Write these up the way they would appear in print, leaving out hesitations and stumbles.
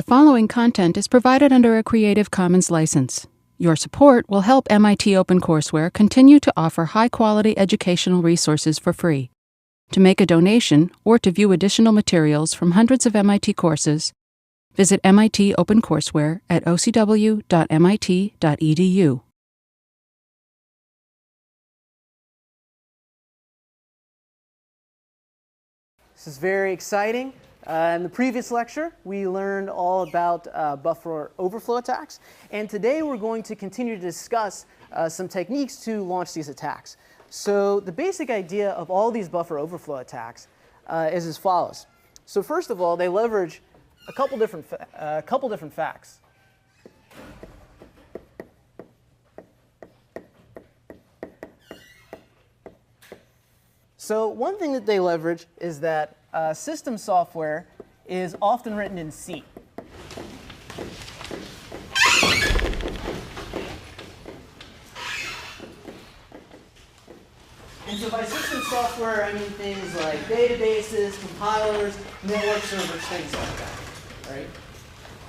The following content is provided under a Creative Commons license. Your support will help MIT OpenCourseware continue to offer high-quality educational resources for free. To make a donation or to view additional materials from hundreds of MIT courses, visit MIT OpenCourseware at ocw.mit.edu. This is very exciting. In the previous lecture, we learned all about buffer overflow attacks. And today we're going to continue to discuss some techniques to launch these attacks. So the basic idea of all these buffer overflow attacks is as follows. So first of all, they leverage a couple different facts. So one thing that they leverage is that system software is often written in C. And so by system software, I mean things like databases, compilers, network servers, things like that, right?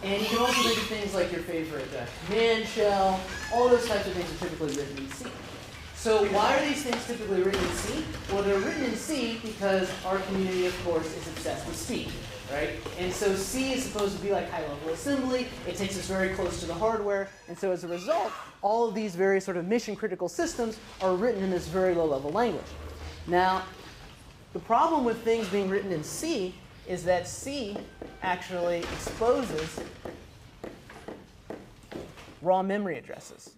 And you can also think of things like your favorite command shell. All those types of things are typically written in C. So why are these things typically written in C? Well, they're written in C because our community, of course, is obsessed with speed, right? And so C is supposed to be like high-level assembly. It takes us very close to the hardware. And so as a result, all of these various sort of mission-critical systems are written in this very low-level language. Now, the problem with things being written in C is that C actually exposes raw memory addresses.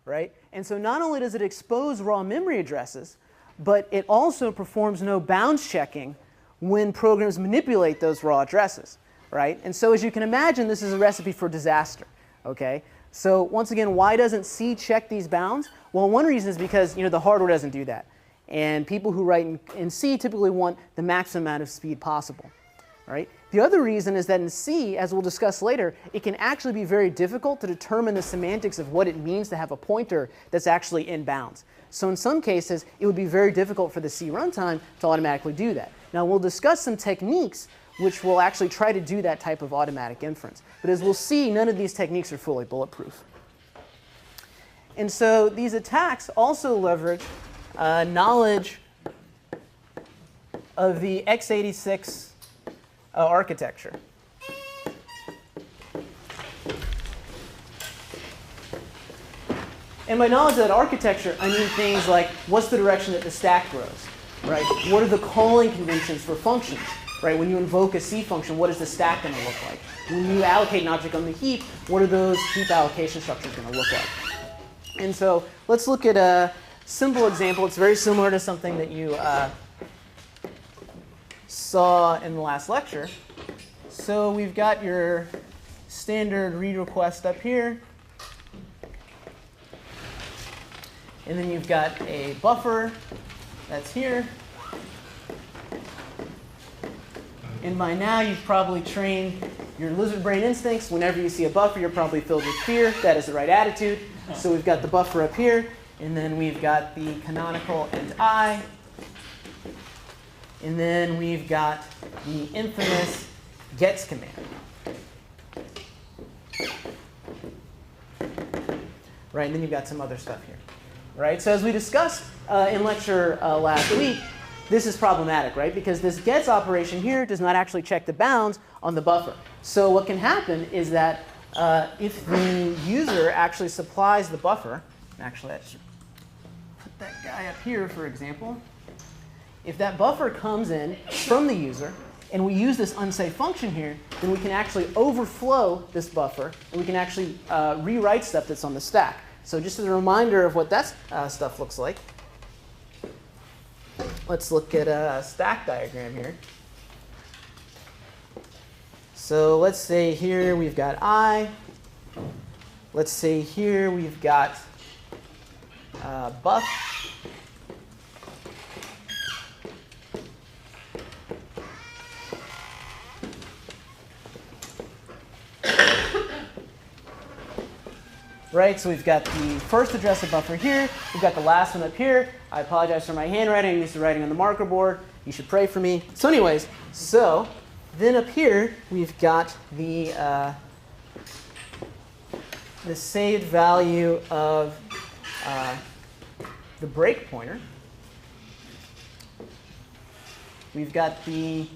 Right? And so not only does it expose raw memory addresses, but it also performs no bounds checking when programs manipulate those raw addresses. Right? And so as you can imagine, this is a recipe for disaster. Okay? So once again, why doesn't C check these bounds? Well, one reason is because the hardware doesn't do that. And people who write in C typically want the maximum amount of speed possible. Right? The other reason is that in C, as we'll discuss later, it can actually be very difficult to determine the semantics of what it means to have a pointer that's actually in bounds. So in some cases, it would be very difficult for the C runtime to automatically do that. Now we'll discuss some techniques which will actually try to do that type of automatic inference. But as we'll see, none of these techniques are fully bulletproof. And so these attacks also leverage knowledge of the x86 architecture. And by knowledge of that architecture, I mean things like what's the direction that the stack grows, right? What are the calling conventions for functions, right? When you invoke a C function, what is the stack going to look like? When you allocate an object on the heap, what are those heap allocation structures going to look like? And so let's look at a simple example. It's very similar to something that you saw in the last lecture. So we've got your standard read request up here. And then you've got a buffer that's here. And by now, you've probably trained your lizard brain instincts. Whenever you see a buffer, you're probably filled with fear. That is the right attitude. So we've got the buffer up here. And then we've got the canonical and I. And then we've got the infamous gets command. Right, and then you've got some other stuff here. Right, so as we discussed in lecture last week, this is problematic, right? Because this gets operation here does not actually check the bounds on the buffer. So what can happen is that if the user actually supplies the buffer, actually I should put that guy up here, for example. If that buffer comes in from the user, and we use this unsafe function here, then we can actually overflow this buffer, and we can actually rewrite stuff that's on the stack. So just as a reminder of what that stuff looks like, let's look at a stack diagram here. So let's say here we've got I. Let's say here we've got buff. right? So we've got the first address of buffer here. We've got the last one up here. I apologize for my handwriting. I'm used to writing on the marker board. You should pray for me. So anyways, so then up here, we've got the saved value of the break pointer. We've got the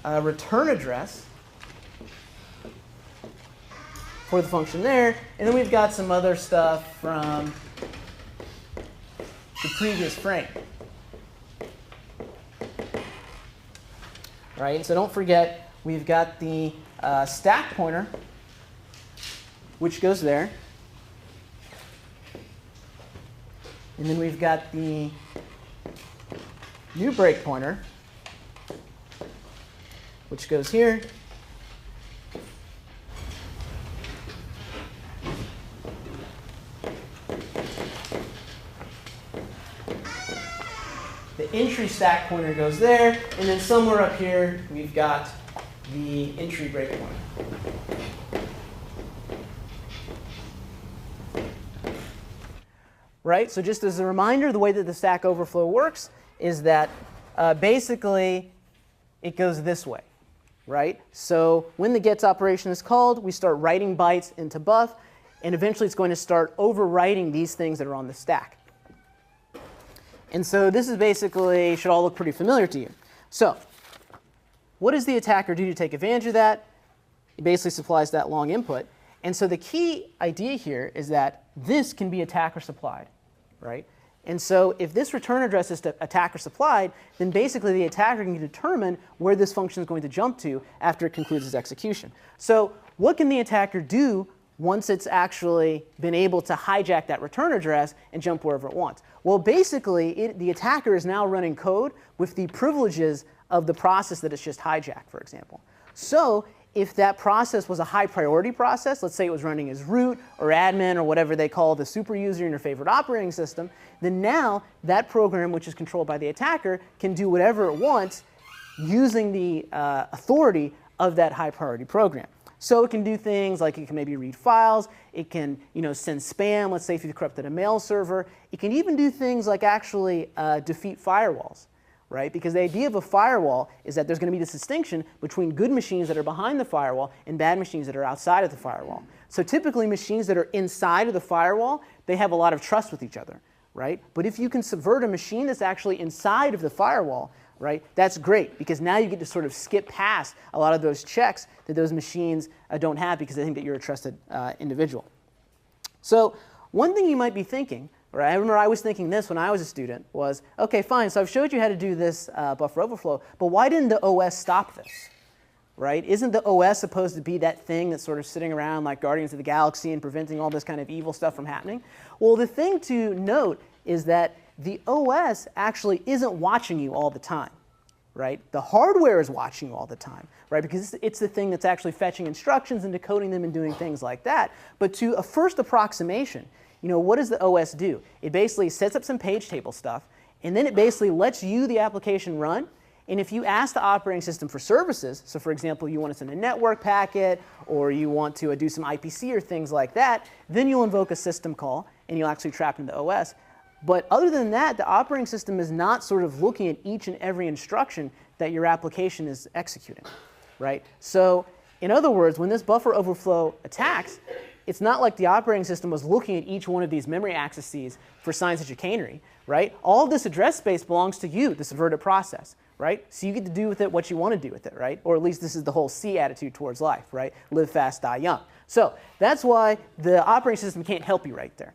return address for the function there. And then we've got some other stuff from the previous frame. Right? And so don't forget, we've got the stack pointer, which goes there. And then we've got the new break pointer, which goes here. The entry stack pointer goes there. And then somewhere up here, we've got the entry break pointer. Right? So just as a reminder, the way that the Stack Overflow works is that basically it goes this way. Right? So when the gets operation is called, we start writing bytes into buff, and eventually it's going to start overwriting these things that are on the stack. And so this is basically, should all look pretty familiar to you. So what does the attacker do to take advantage of that? It basically supplies that long input. And so the key idea here is that this can be attacker supplied, right? And so if this return address is attacker supplied, then basically the attacker can determine where this function is going to jump to after it concludes its execution. So what can the attacker do once it's actually been able to hijack that return address and jump wherever it wants? Well, basically, the attacker is now running code with the privileges of the process that it's just hijacked, for example. So if that process was a high priority process, let's say it was running as root or admin or whatever they call the super user in your favorite operating system, then now that program, which is controlled by the attacker, can do whatever it wants using the authority of that high priority program. So it can do things like it can maybe read files, it can send spam, let's say if you corrupted a mail server. It can even do things like actually defeat firewalls, right? Because the idea of a firewall is that there's going to be this distinction between good machines that are behind the firewall and bad machines that are outside of the firewall. So typically machines that are inside of the firewall, they have a lot of trust with each other, right? But if you can subvert a machine that's actually inside of the firewall, right, that's great, because now you get to sort of skip past a lot of those checks that those machines don't have because they think that you're a trusted individual. So one thing you might be thinking, right, I remember I was thinking this when I was a student, was, OK, fine, so I've showed you how to do this buffer overflow, but why didn't the OS stop this? Right? Isn't the OS supposed to be that thing that's sort of sitting around like Guardians of the Galaxy and preventing all this kind of evil stuff from happening? Well, the thing to note is that the OS actually isn't watching you all the time, right? The hardware is watching you all the time, right? Because it's the thing that's actually fetching instructions and decoding them and doing things like that. But to a first approximation, what does the OS do? It basically sets up some page table stuff, and then it basically lets you, the application, run. And if you ask the operating system for services, so for example, you want to send a network packet, or you want to do some IPC or things like that, then you'll invoke a system call, and you'll actually trap into the OS. But other than that, the operating system is not sort of looking at each and every instruction that your application is executing, right? So in other words, when this buffer overflow attacks, it's not like the operating system was looking at each one of these memory accesses for science and chicanery, right? All this address space belongs to you, the subverted process, right? So you get to do with it what you want to do with it, right? Or at least this is the whole C attitude towards life, right? Live fast, die young. So that's why the operating system can't help you right there.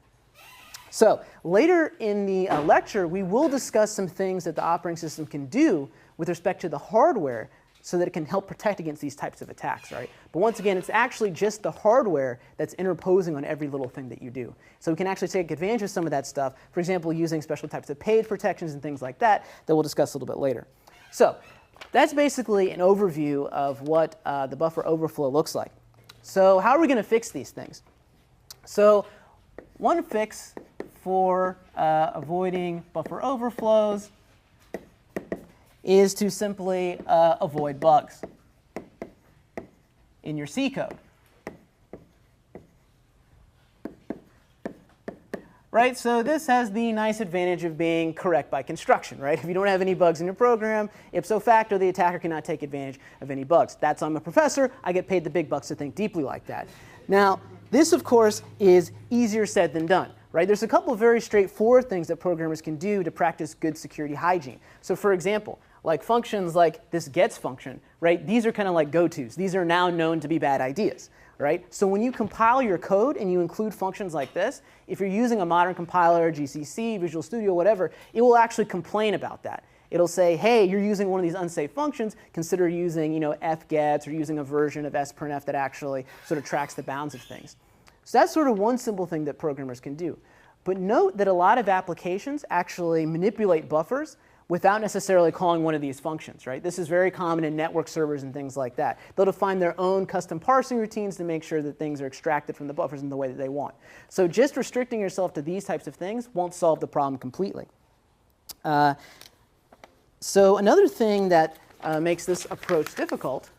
So later in the lecture, we will discuss some things that the operating system can do with respect to the hardware so that it can help protect against these types of attacks, right? But once again, it's actually just the hardware that's interposing on every little thing that you do. So we can actually take advantage of some of that stuff, for example, using special types of page protections and things like that that we'll discuss a little bit later. So that's basically an overview of what the buffer overflow looks like. So how are we going to fix these things? So one fix for avoiding buffer overflows is to simply avoid bugs in your C code. right? So this has the nice advantage of being correct by construction, right? If you don't have any bugs in your program, ipso facto, the attacker cannot take advantage of any bugs. That's I'm a professor. I get paid the big bucks to think deeply like that. Now, this, of course, is easier said than done, right? There's a couple of very straightforward things that programmers can do to practice good security hygiene. So for example, like functions like this gets function, right? These are kind of like go-tos. These are now known to be bad ideas, right? So when you compile your code and you include functions like this, if you're using a modern compiler, GCC, Visual Studio, whatever, it will actually complain about that. It'll say, hey, you're using one of these unsafe functions. Consider using, fgets or using a version of sprintf that actually sort of tracks the bounds of things. So that's sort of one simple thing that programmers can do. But note that a lot of applications actually manipulate buffers without necessarily calling one of these functions, right? This is very common in network servers and things like that. They'll define their own custom parsing routines to make sure that things are extracted from the buffers in the way that they want. So just restricting yourself to these types of things won't solve the problem completely. So another thing that makes this approach difficult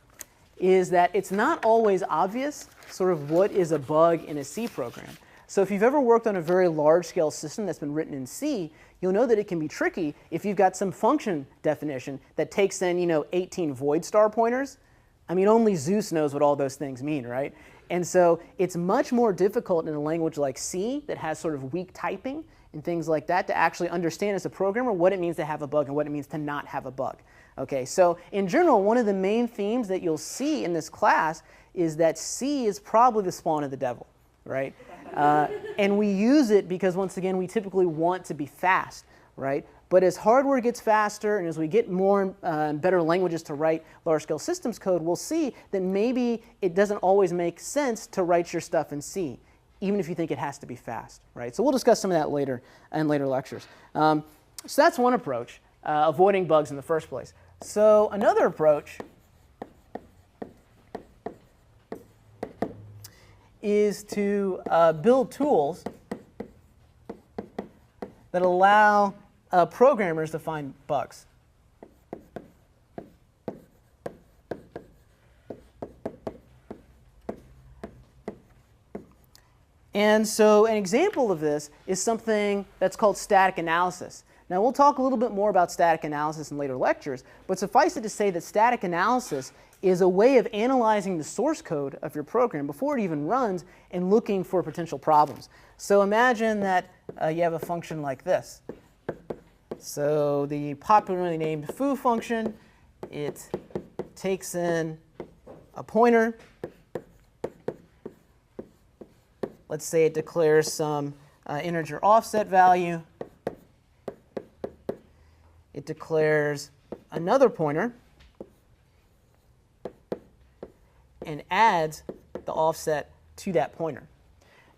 is that it's not always obvious sort of what is a bug in a C program. So if you've ever worked on a very large-scale system that's been written in C, you'll know that it can be tricky if you've got some function definition that takes in 18 void star pointers. I mean, only Zeus knows what all those things mean, right? And so it's much more difficult in a language like C that has sort of weak typing and things like that to actually understand as a programmer what it means to have a bug and what it means to not have a bug. Okay, so in general, one of the main themes that you'll see in this class is that C is probably the spawn of the devil, right? And we use it because, once again, we typically want to be fast, right? But as hardware gets faster and as we get more and better languages to write large-scale systems code, we'll see that maybe it doesn't always make sense to write your stuff in C, even if you think it has to be fast, right? So we'll discuss some of that later in later lectures. So that's one approach, avoiding bugs in the first place. So another approach is to build tools that allow programmers to find bugs. And so an example of this is something that's called static analysis. Now we'll talk a little bit more about static analysis in later lectures, but suffice it to say that static analysis is a way of analyzing the source code of your program before it even runs and looking for potential problems. So imagine that you have a function like this. So the popularly named foo function, it takes in a pointer. Let's say it declares some integer offset value. It declares another pointer and adds the offset to that pointer.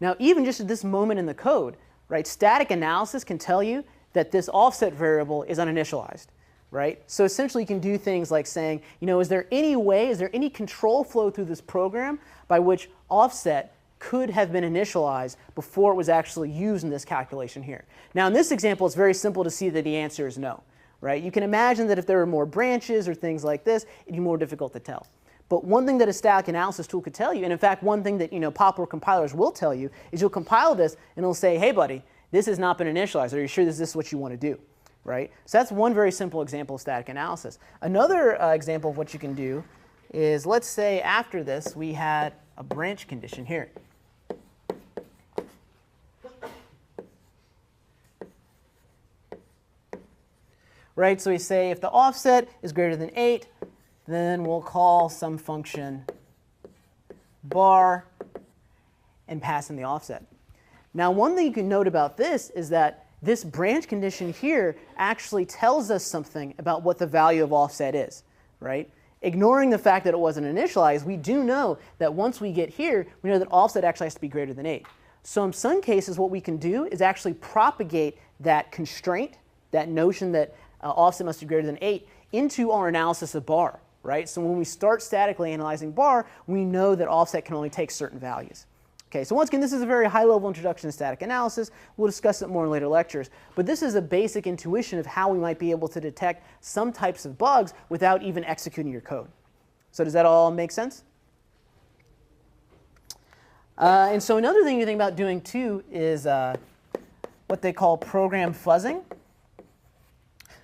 Now, even just at this moment in the code, right, static analysis can tell you that this offset variable is uninitialized, right? So essentially, you can do things like saying, is there any control flow through this program by which offset could have been initialized before it was actually used in this calculation here? Now, in this example, it's very simple to see that the answer is no, right? You can imagine that if there were more branches or things like this, it'd be more difficult to tell. But one thing that a static analysis tool could tell you, and in fact, one thing that popular compilers will tell you, is you'll compile this and it'll say, hey, buddy, this has not been initialized. Are you sure this is what you want to do? Right? So that's one very simple example of static analysis. Another example of what you can do is, let's say after this we had a branch condition here. Right? So we say if the offset is greater than 8, then we'll call some function bar and pass in the offset. Now, one thing you can note about this is that this branch condition here actually tells us something about what the value of offset is, right? Ignoring the fact that it wasn't initialized, we do know that once we get here, we know that offset actually has to be greater than 8. So in some cases, what we can do is actually propagate that constraint, that notion that offset must be greater than 8, into our analysis of bar, right? So when we start statically analyzing bar, we know that offset can only take certain values. Okay, so once again, this is a very high-level introduction to static analysis. We'll discuss it more in later lectures. But this is a basic intuition of how we might be able to detect some types of bugs without even executing your code. So does that all make sense? And so another thing you think about doing, too, is what they call program fuzzing.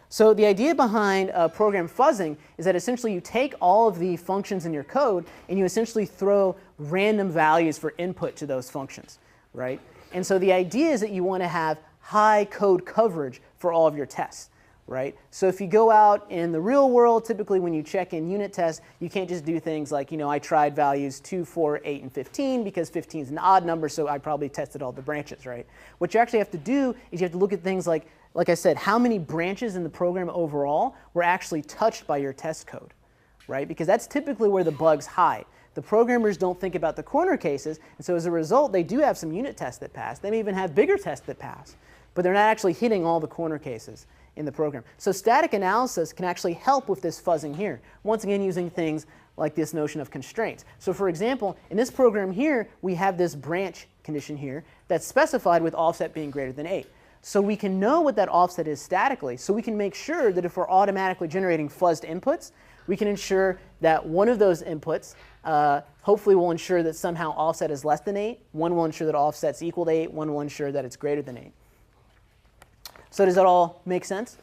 So the idea behind program fuzzing is that essentially you take all of the functions in your code and you essentially throw random values for input to those functions, right? And so the idea is that you want to have high code coverage for all of your tests, right? So if you go out in the real world, typically when you check in unit tests, you can't just do things like, I tried values 2, 4, 8, and 15 because 15 is an odd number, so I probably tested all the branches, right? What you actually have to do is you have to look at things like I said, how many branches in the program overall were actually touched by your test code, right? Because that's typically where the bugs hide. The programmers don't think about the corner cases, and so as a result, they do have some unit tests that pass. They may even have bigger tests that pass, but they're not actually hitting all the corner cases in the program. So static analysis can actually help with this fuzzing here, once again using things like this notion of constraints. So for example, in this program here, we have this branch condition here that's specified with offset being greater than 8. So we can know what that offset is statically, so we can make sure that if we're automatically generating fuzzed inputs, we can ensure that one of those inputs hopefully will ensure that somehow offset is less than 8, one will ensure that offset's equal to 8, one will ensure that it's greater than 8. So does that all make sense?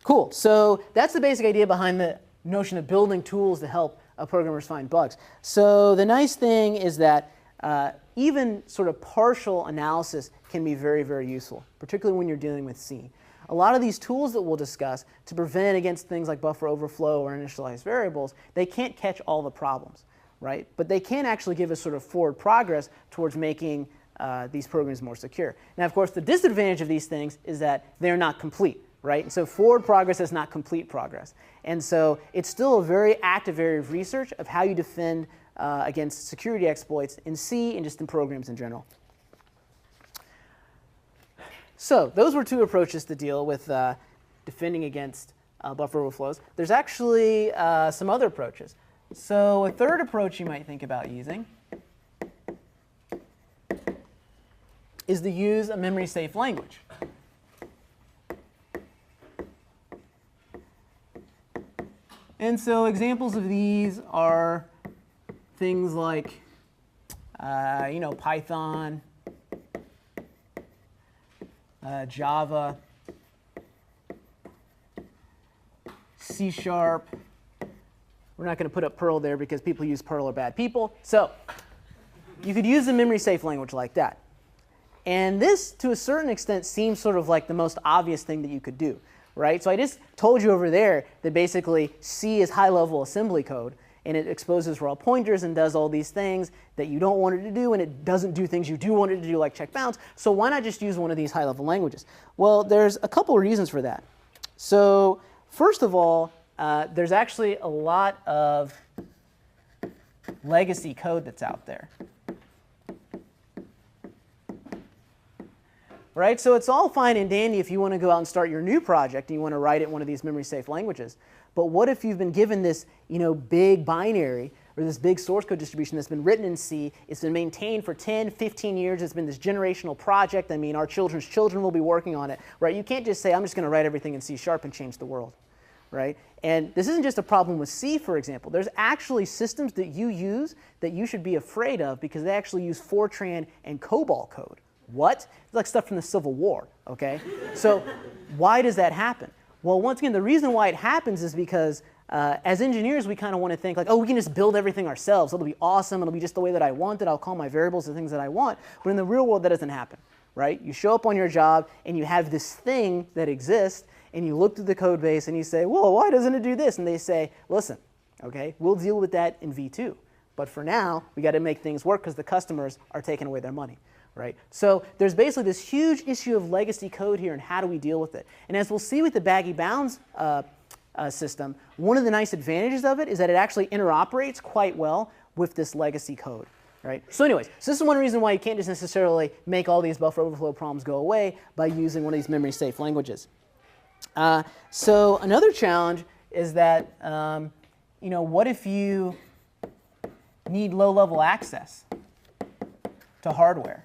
Cool. So that's the basic idea behind the notion of building tools to help programmers find bugs. So the nice thing is that even sort of partial analysis can be very, very useful, particularly when you're dealing with C. A lot of these tools that we'll discuss to prevent against things like buffer overflow or initialized variables, they can't catch all the problems, right? But they can actually give us sort of forward progress towards making these programs more secure. Now, of course, the disadvantage of these things is that they're not complete, right? And so forward progress is not complete progress. And so it's still a very active area of research of how you defend against security exploits in C and just in programs in general. So those were two approaches to deal with defending against buffer overflows. There's actually some other approaches. So a third approach you might think about using is to use a memory-safe language. And so examples of these are things like, Python, Java, C#. We're not going to put up Perl there because people use Perl are bad people. So you could use a memory-safe language like that. And this, to a certain extent, seems sort of like the most obvious thing that you could do, right? So I just told you over there that basically C is high-level assembly code, and it exposes raw pointers and does all these things that you don't want it to do, and it doesn't do things you do want it to do, like check bounds. So why not just use one of these high-level languages? Well, there's a couple of reasons for that. So first of all, there's actually a lot of legacy code that's out there. Right? So it's all fine and dandy if you want to go out and start your new project and you want to write it in one of these memory-safe languages. But what if you've been given this big binary or this big source code distribution that's been written in C, it's been maintained for 10, 15 years, it's been this generational project, I mean, our children's children will be working on it, right? You can't just say, I'm just going to write everything in C# and change the world, right? And this isn't just a problem with C, for example. There's actually systems that you use that you should be afraid of because they actually use Fortran and COBOL code. What? It's like stuff from the Civil War, okay? So why does that happen? Well, once again, the reason why it happens is because as engineers, we kind of want to think like, oh, we can just build everything ourselves. It'll be awesome. It'll be just the way that I want it. I'll call my variables the things that I want. But in the real world, that doesn't happen, right? You show up on your job, and you have this thing that exists, and you look through the code base, and you say, whoa, why doesn't it do this? And they say, listen, okay, we'll deal with that in V2. But for now, we got to make things work because the customers are taking away their money. Right? So there's basically this huge issue of legacy code here, and how do we deal with it? And as we'll see with the baggy bounds system, one of the nice advantages of it is that it actually interoperates quite well with this legacy code. Right? So anyways, so this is one reason why you can't just necessarily make all these buffer overflow problems go away by using one of these memory-safe languages. So another challenge is that, what if you need low-level access to hardware?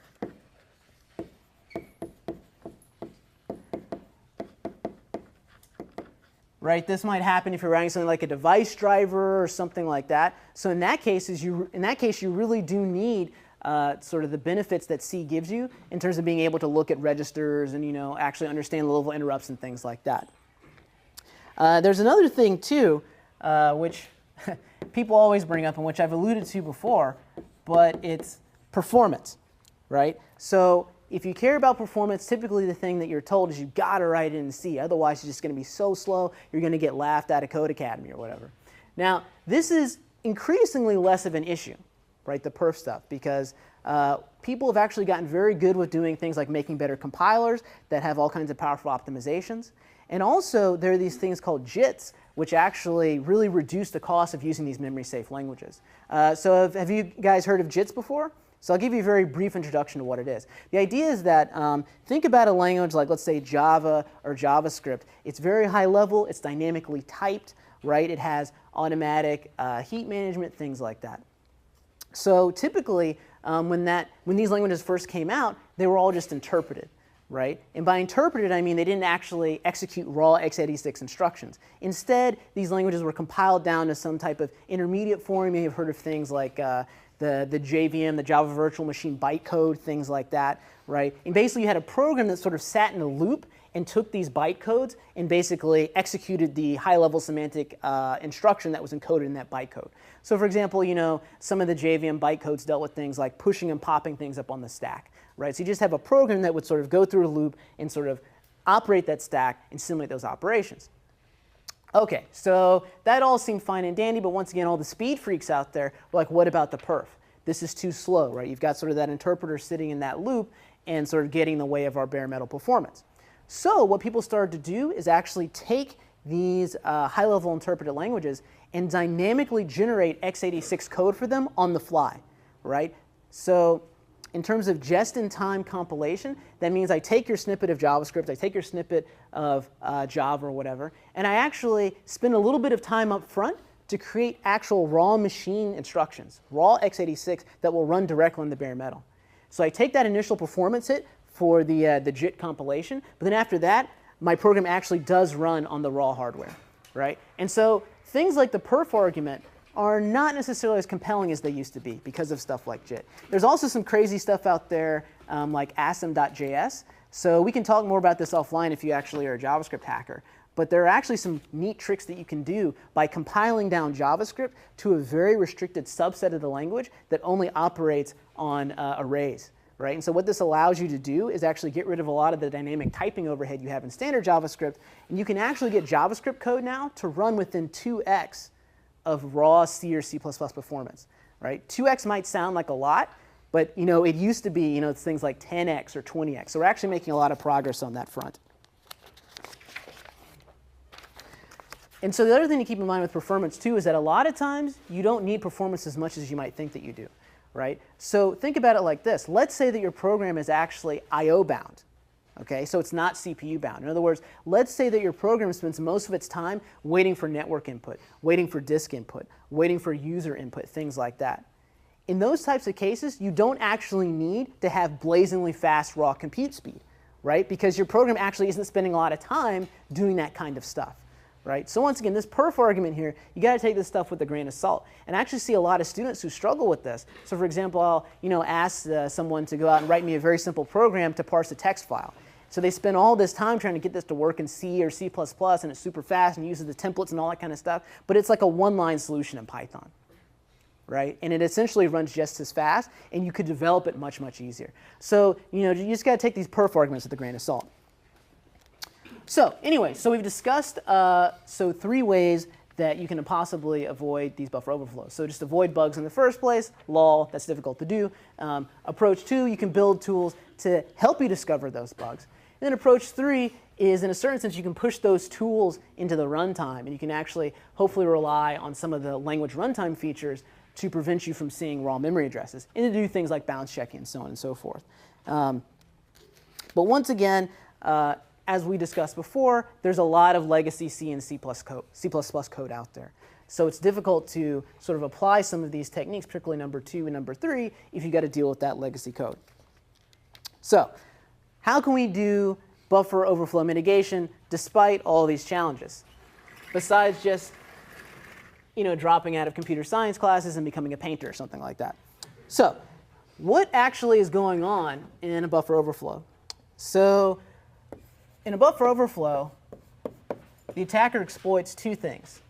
Right? This might happen if you're writing something like a device driver or something like that. So in that case, you really do need sort of the benefits that C gives you in terms of being able to look at registers and actually understand low-level interrupts and things like that. There's another thing too, which people always bring up and which I've alluded to before, but it's performance, right? So if you care about performance, typically the thing that you're told is you've got to write it in C. Otherwise, you're just going to be so slow, you're going to get laughed at Code Academy or whatever. Now, this is increasingly less of an issue, right, the perf stuff, because people have actually gotten very good with doing things like making better compilers that have all kinds of powerful optimizations. And also, there are these things called JITs, which actually really reduce the cost of using these memory-safe languages. So have you guys heard of JITs before? So I'll give you a very brief introduction to what it is. The idea is that think about a language like, let's say, Java or JavaScript. It's very high level. It's dynamically typed, right? It has automatic heap management, things like that. So typically, when these languages first came out, they were all just interpreted, right? And by interpreted, I mean they didn't actually execute raw x86 instructions. Instead, these languages were compiled down to some type of intermediate form. You may have heard of things like the JVM, the Java Virtual Machine bytecode, things like that, right? And basically, you had a program that sort of sat in a loop and took these bytecodes and basically executed the high-level semantic instruction that was encoded in that bytecode. So for example, some of the JVM bytecodes dealt with things like pushing and popping things up on the stack, right? So you just have a program that would sort of go through a loop and sort of operate that stack and simulate those operations. Okay, so that all seemed fine and dandy, but once again, all the speed freaks out there were like, what about the perf? This is too slow, right? You've got sort of that interpreter sitting in that loop and sort of getting in the way of our bare metal performance. So what people started to do is actually take these high-level interpreted languages and dynamically generate x86 code for them on the fly, right? So in terms of just-in-time compilation, that means I take your snippet of JavaScript, I take your snippet of Java or whatever, and I actually spend a little bit of time up front to create actual raw machine instructions, raw x86 that will run directly on the bare metal. So I take that initial performance hit for the JIT compilation, but then after that, my program actually does run on the raw hardware, right? And so things like the perf argument are not necessarily as compelling as they used to be because of stuff like JIT. There's also some crazy stuff out there like asm.js. So we can talk more about this offline if you actually are a JavaScript hacker. But there are actually some neat tricks that you can do by compiling down JavaScript to a very restricted subset of the language that only operates on arrays, right? And so what this allows you to do is actually get rid of a lot of the dynamic typing overhead you have in standard JavaScript. And you can actually get JavaScript code now to run within 2x of raw C or C++ performance, right? 2x might sound like a lot, but it used to be it's things like 10x or 20x. So we're actually making a lot of progress on that front. And so the other thing to keep in mind with performance too is that a lot of times you don't need performance as much as you might think that you do, right? So think about it like this. Let's say that your program is actually I/O bound. Okay, so it's not CPU bound. In other words, let's say that your program spends most of its time waiting for network input, waiting for disk input, waiting for user input, things like that. In those types of cases, you don't actually need to have blazingly fast raw compute speed, right? Because your program actually isn't spending a lot of time doing that kind of stuff, right? So once again, this perf argument here, you got to take this stuff with a grain of salt. And I actually see a lot of students who struggle with this. So for example, I'll ask someone to go out and write me a very simple program to parse a text file. So they spend all this time trying to get this to work in C or C++, and it's super fast and uses the templates and all that kind of stuff. But it's like a one-line solution in Python, right? And it essentially runs just as fast, and you could develop it much, much easier. So you just got to take these perf arguments with a grain of salt. So anyway, so we've discussed 3 ways that you can possibly avoid these buffer overflows. So just avoid bugs in the first place. Lol, that's difficult to do. Approach 2, you can build tools to help you discover those bugs. And then approach 3 is, in a certain sense, you can push those tools into the runtime, and you can actually hopefully rely on some of the language runtime features to prevent you from seeing raw memory addresses, and to do things like bounce checking and so on and so forth. But once again, as we discussed before, there's a lot of legacy C and C++ code out there. So it's difficult to sort of apply some of these techniques, particularly number 2 and number 3, if you've got to deal with that legacy code. So how can we do buffer overflow mitigation despite all these challenges? Besides just dropping out of computer science classes and becoming a painter or something like that. So what actually is going on in a buffer overflow? So in a buffer overflow, the attacker exploits two things.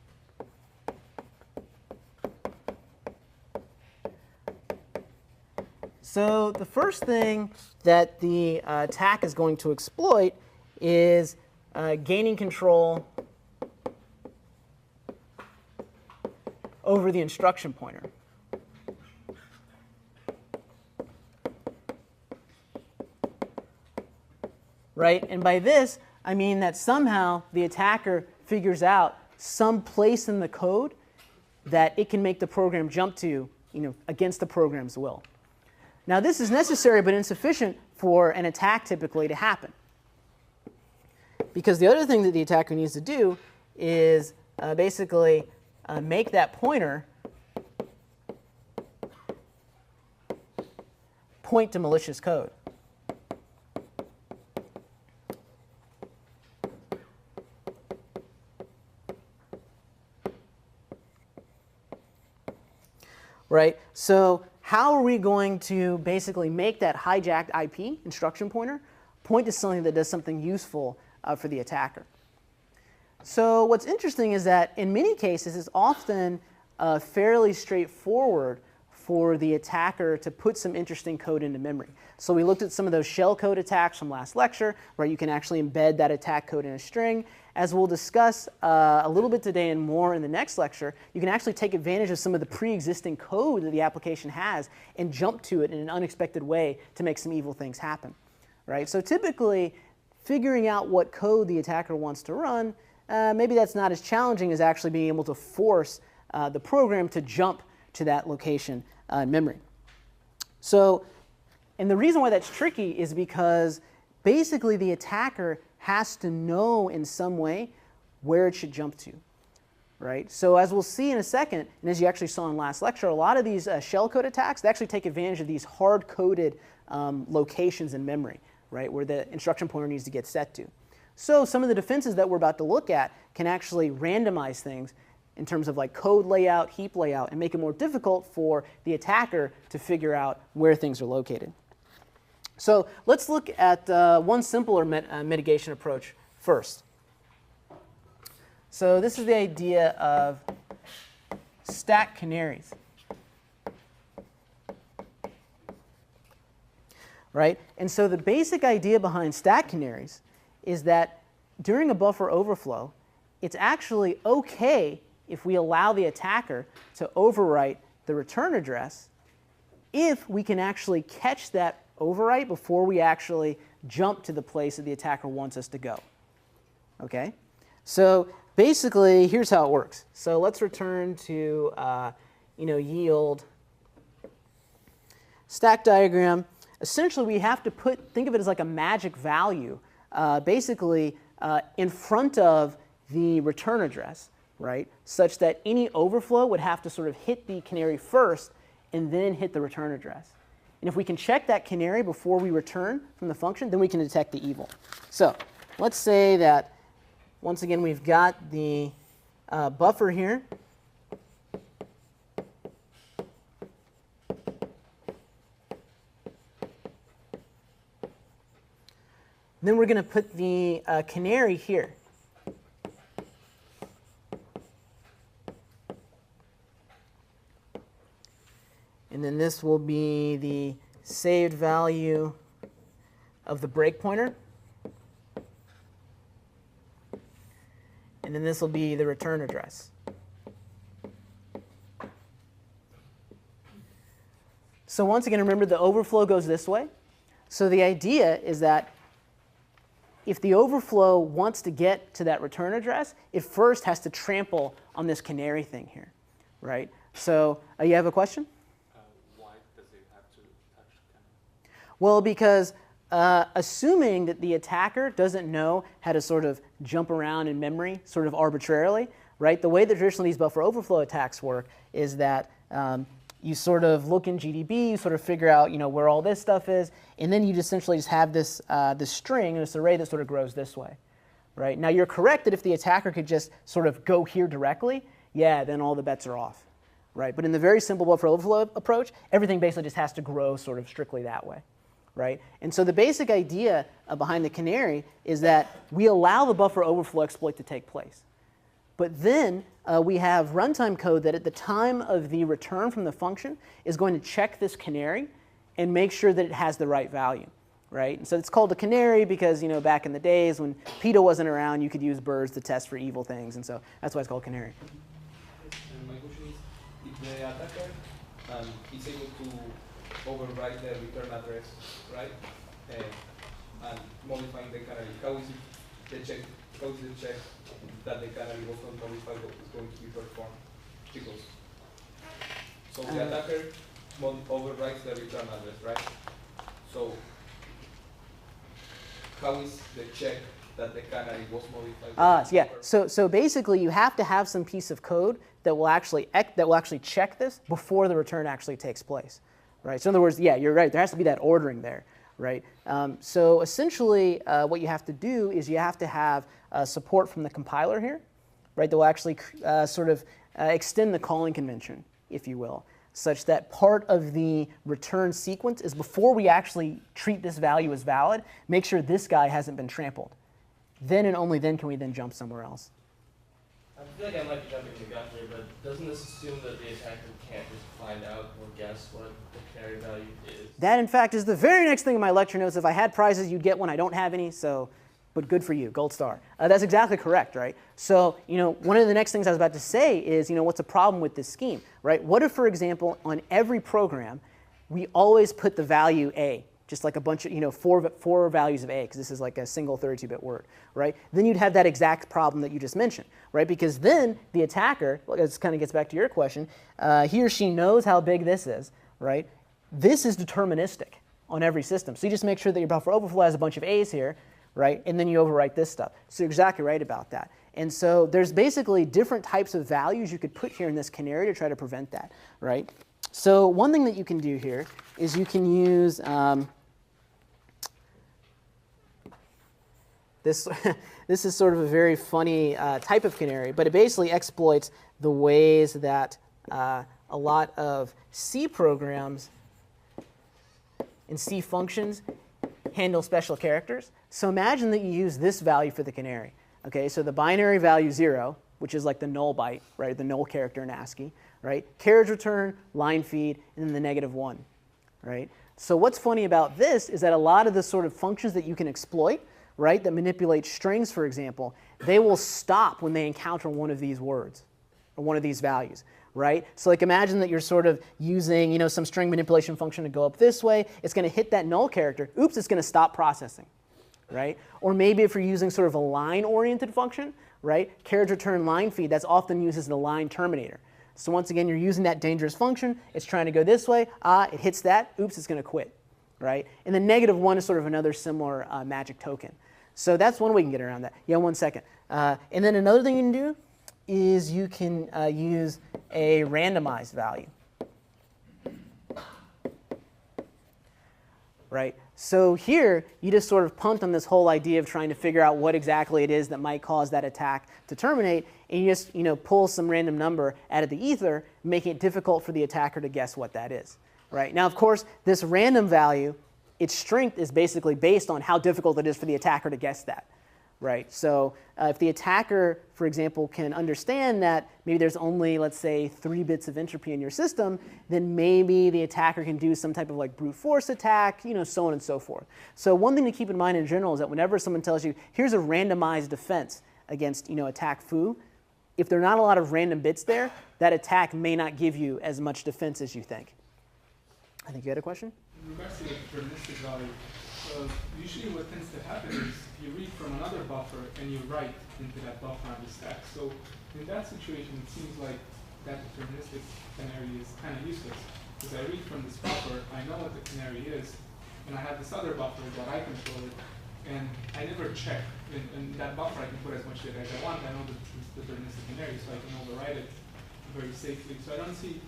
So the first thing that the attack is going to exploit is gaining control over the instruction pointer. Right? And by this, I mean that somehow the attacker figures out some place in the code that it can make the program jump to, against the program's will. Now, this is necessary but insufficient for an attack typically to happen. Because the other thing that the attacker needs to do is basically make that pointer point to malicious code. Right? So how are we going to basically make that hijacked IP instruction pointer point to something that does something useful for the attacker? So what's interesting is that in many cases it's often fairly straightforward for the attacker to put some interesting code into memory. So we looked at some of those shellcode attacks from last lecture, where you can actually embed that attack code in a string. As we'll discuss a little bit today and more in the next lecture, you can actually take advantage of some of the pre-existing code that the application has and jump to it in an unexpected way to make some evil things happen. Right? So typically, figuring out what code the attacker wants to run, maybe that's not as challenging as actually being able to force the program to jump to that location in memory. So, and the reason why that's tricky is because basically the attacker has to know in some way where it should jump to. Right? So as we'll see in a second, and as you actually saw in last lecture, a lot of these shellcode attacks, they actually take advantage of these hard-coded locations in memory, right, where the instruction pointer needs to get set to. So some of the defenses that we're about to look at can actually randomize things in terms of like code layout, heap layout, and make it more difficult for the attacker to figure out where things are located. So let's look at one simpler mitigation approach first. So this is the idea of stack canaries. Right? And so the basic idea behind stack canaries is that during a buffer overflow, it's actually OK if we allow the attacker to overwrite the return address if we can actually catch that overwrite before we actually jump to the place that the attacker wants us to go. Okay? So basically, here's how it works. So let's return to yield stack diagram. Essentially, we have to think of it as like a magic value, basically in front of the return address, right? Such that any overflow would have to sort of hit the canary first and then hit the return address. And if we can check that canary before we return from the function, then we can detect the evil. So let's say that, once again, we've got the buffer here. Then we're going to put the canary here. And then this will be the saved value of the break pointer. And then this will be the return address. So once again, remember the overflow goes this way. So the idea is that if the overflow wants to get to that return address, it first has to trample on this canary thing here, right? So you have a question? Why does it have to touch canary? Well, because assuming that the attacker doesn't know how to sort of jump around in memory sort of arbitrarily, right? The way that traditionally these buffer overflow attacks work is that you sort of look in GDB, you sort of figure out where all this stuff is, and then you just essentially just have this string, this array that sort of grows this way, right? Now you're correct that if the attacker could just sort of go here directly, yeah, then all the bets are off, right? But in the very simple buffer overflow approach, everything basically just has to grow sort of strictly that way, right? And so the basic idea behind the canary is that we allow the buffer overflow exploit to take place. But then we have runtime code that at the time of the return from the function is going to check this canary and make sure that it has the right value, right? And so it's called a canary because, back in the days when PETA wasn't around, you could use birds to test for evil things, and so that's why it's called canary. And my question is, if the attacker is able to overwrite the return address, right, and modifying the canary, how is the check that the canary was not modified is going to be performed? Because so the attacker overwrites the return address, right? So how is the check that the canary was modified? Yeah. So basically, you have to have some piece of code that will actually check this before the return actually takes place, right? So in other words, yeah, you're right. There has to be that ordering there, right? So essentially, what you have to do is you have to have support from the compiler here, right? That will actually extend the calling convention, if you will, such that part of the return sequence is before we actually treat this value as valid, make sure this guy hasn't been trampled. Then and only then can we then jump somewhere else. I feel like I might be jumping the gun here, but doesn't this assume that the attacker can't just find out or guess what the canary value is? That, in fact, is the very next thing in my lecture notes. If I had prizes, you'd get one. I don't have any, so, but good for you, gold star. That's exactly correct, right? So, one of the next things I was about to say is, what's a problem with this scheme, right? What if, for example, on every program, we always put the value A, just like a bunch of, four values of A, because this is like a single 32-bit word, right? Then you'd have that exact problem that you just mentioned, right? Because then the attacker, this kind of gets back to your question, he or she knows how big this is, right? This is deterministic on every system. So you just make sure that your buffer overflow has a bunch of A's here, right? And then you overwrite this stuff. So you're exactly right about that. And so there's basically different types of values you could put here in this canary to try to prevent that, right? So one thing that you can do here is you can use this. This is sort of a very funny type of canary, but it basically exploits the ways that a lot of C programs and C functions handle special characters. So imagine that you use this value for the canary. Okay, so the binary value 0, which is like the null byte, right, the null character in ASCII, right? Carriage return, line feed, and then the -1, right? So what's funny about this is that a lot of the sort of functions that you can exploit, right, that manipulate strings, for example, they will stop when they encounter one of these words or one of these values, right? So like imagine that you're sort of using, some string manipulation function to go up this way. It's going to hit that null character. Oops, it's going to stop processing, right? Or maybe if you're using sort of a line-oriented function, right, carriage return line feed, that's often used as the line terminator. So once again, you're using that dangerous function. It's trying to go this way. It hits that. Oops, it's going to quit, right? And the -1 is sort of another similar magic token. So that's one way you can get around that. Yeah, 1 second. And then another thing you can do is you can use a randomized value, right? So here, you just sort of punt on this whole idea of trying to figure out what exactly it is that might cause that attack to terminate, and you just pull some random number out of the ether, making it difficult for the attacker to guess what that is, right? Now, of course, this random value, its strength is basically based on how difficult it is for the attacker to guess that, right? So if the attacker, for example, can understand that maybe there's only, let's say, 3 bits of entropy in your system, then maybe the attacker can do some type of like brute force attack, so on and so forth. So one thing to keep in mind in general is that whenever someone tells you, here's a randomized defense against, attack foo, if there are not a lot of random bits there, that attack may not give you as much defense as you think. I think you had a question? In regards to the deterministic value, usually what tends to happen is you read from another buffer and you write into that buffer on the stack. So in that situation, it seems like that deterministic canary is kind of useless. Because I read from this buffer, I know what the canary is, and I have this other buffer that I control it, and I never check. In that buffer, I can put as much data as I want. I know the deterministic canary, so I can override it very safely. So I don't see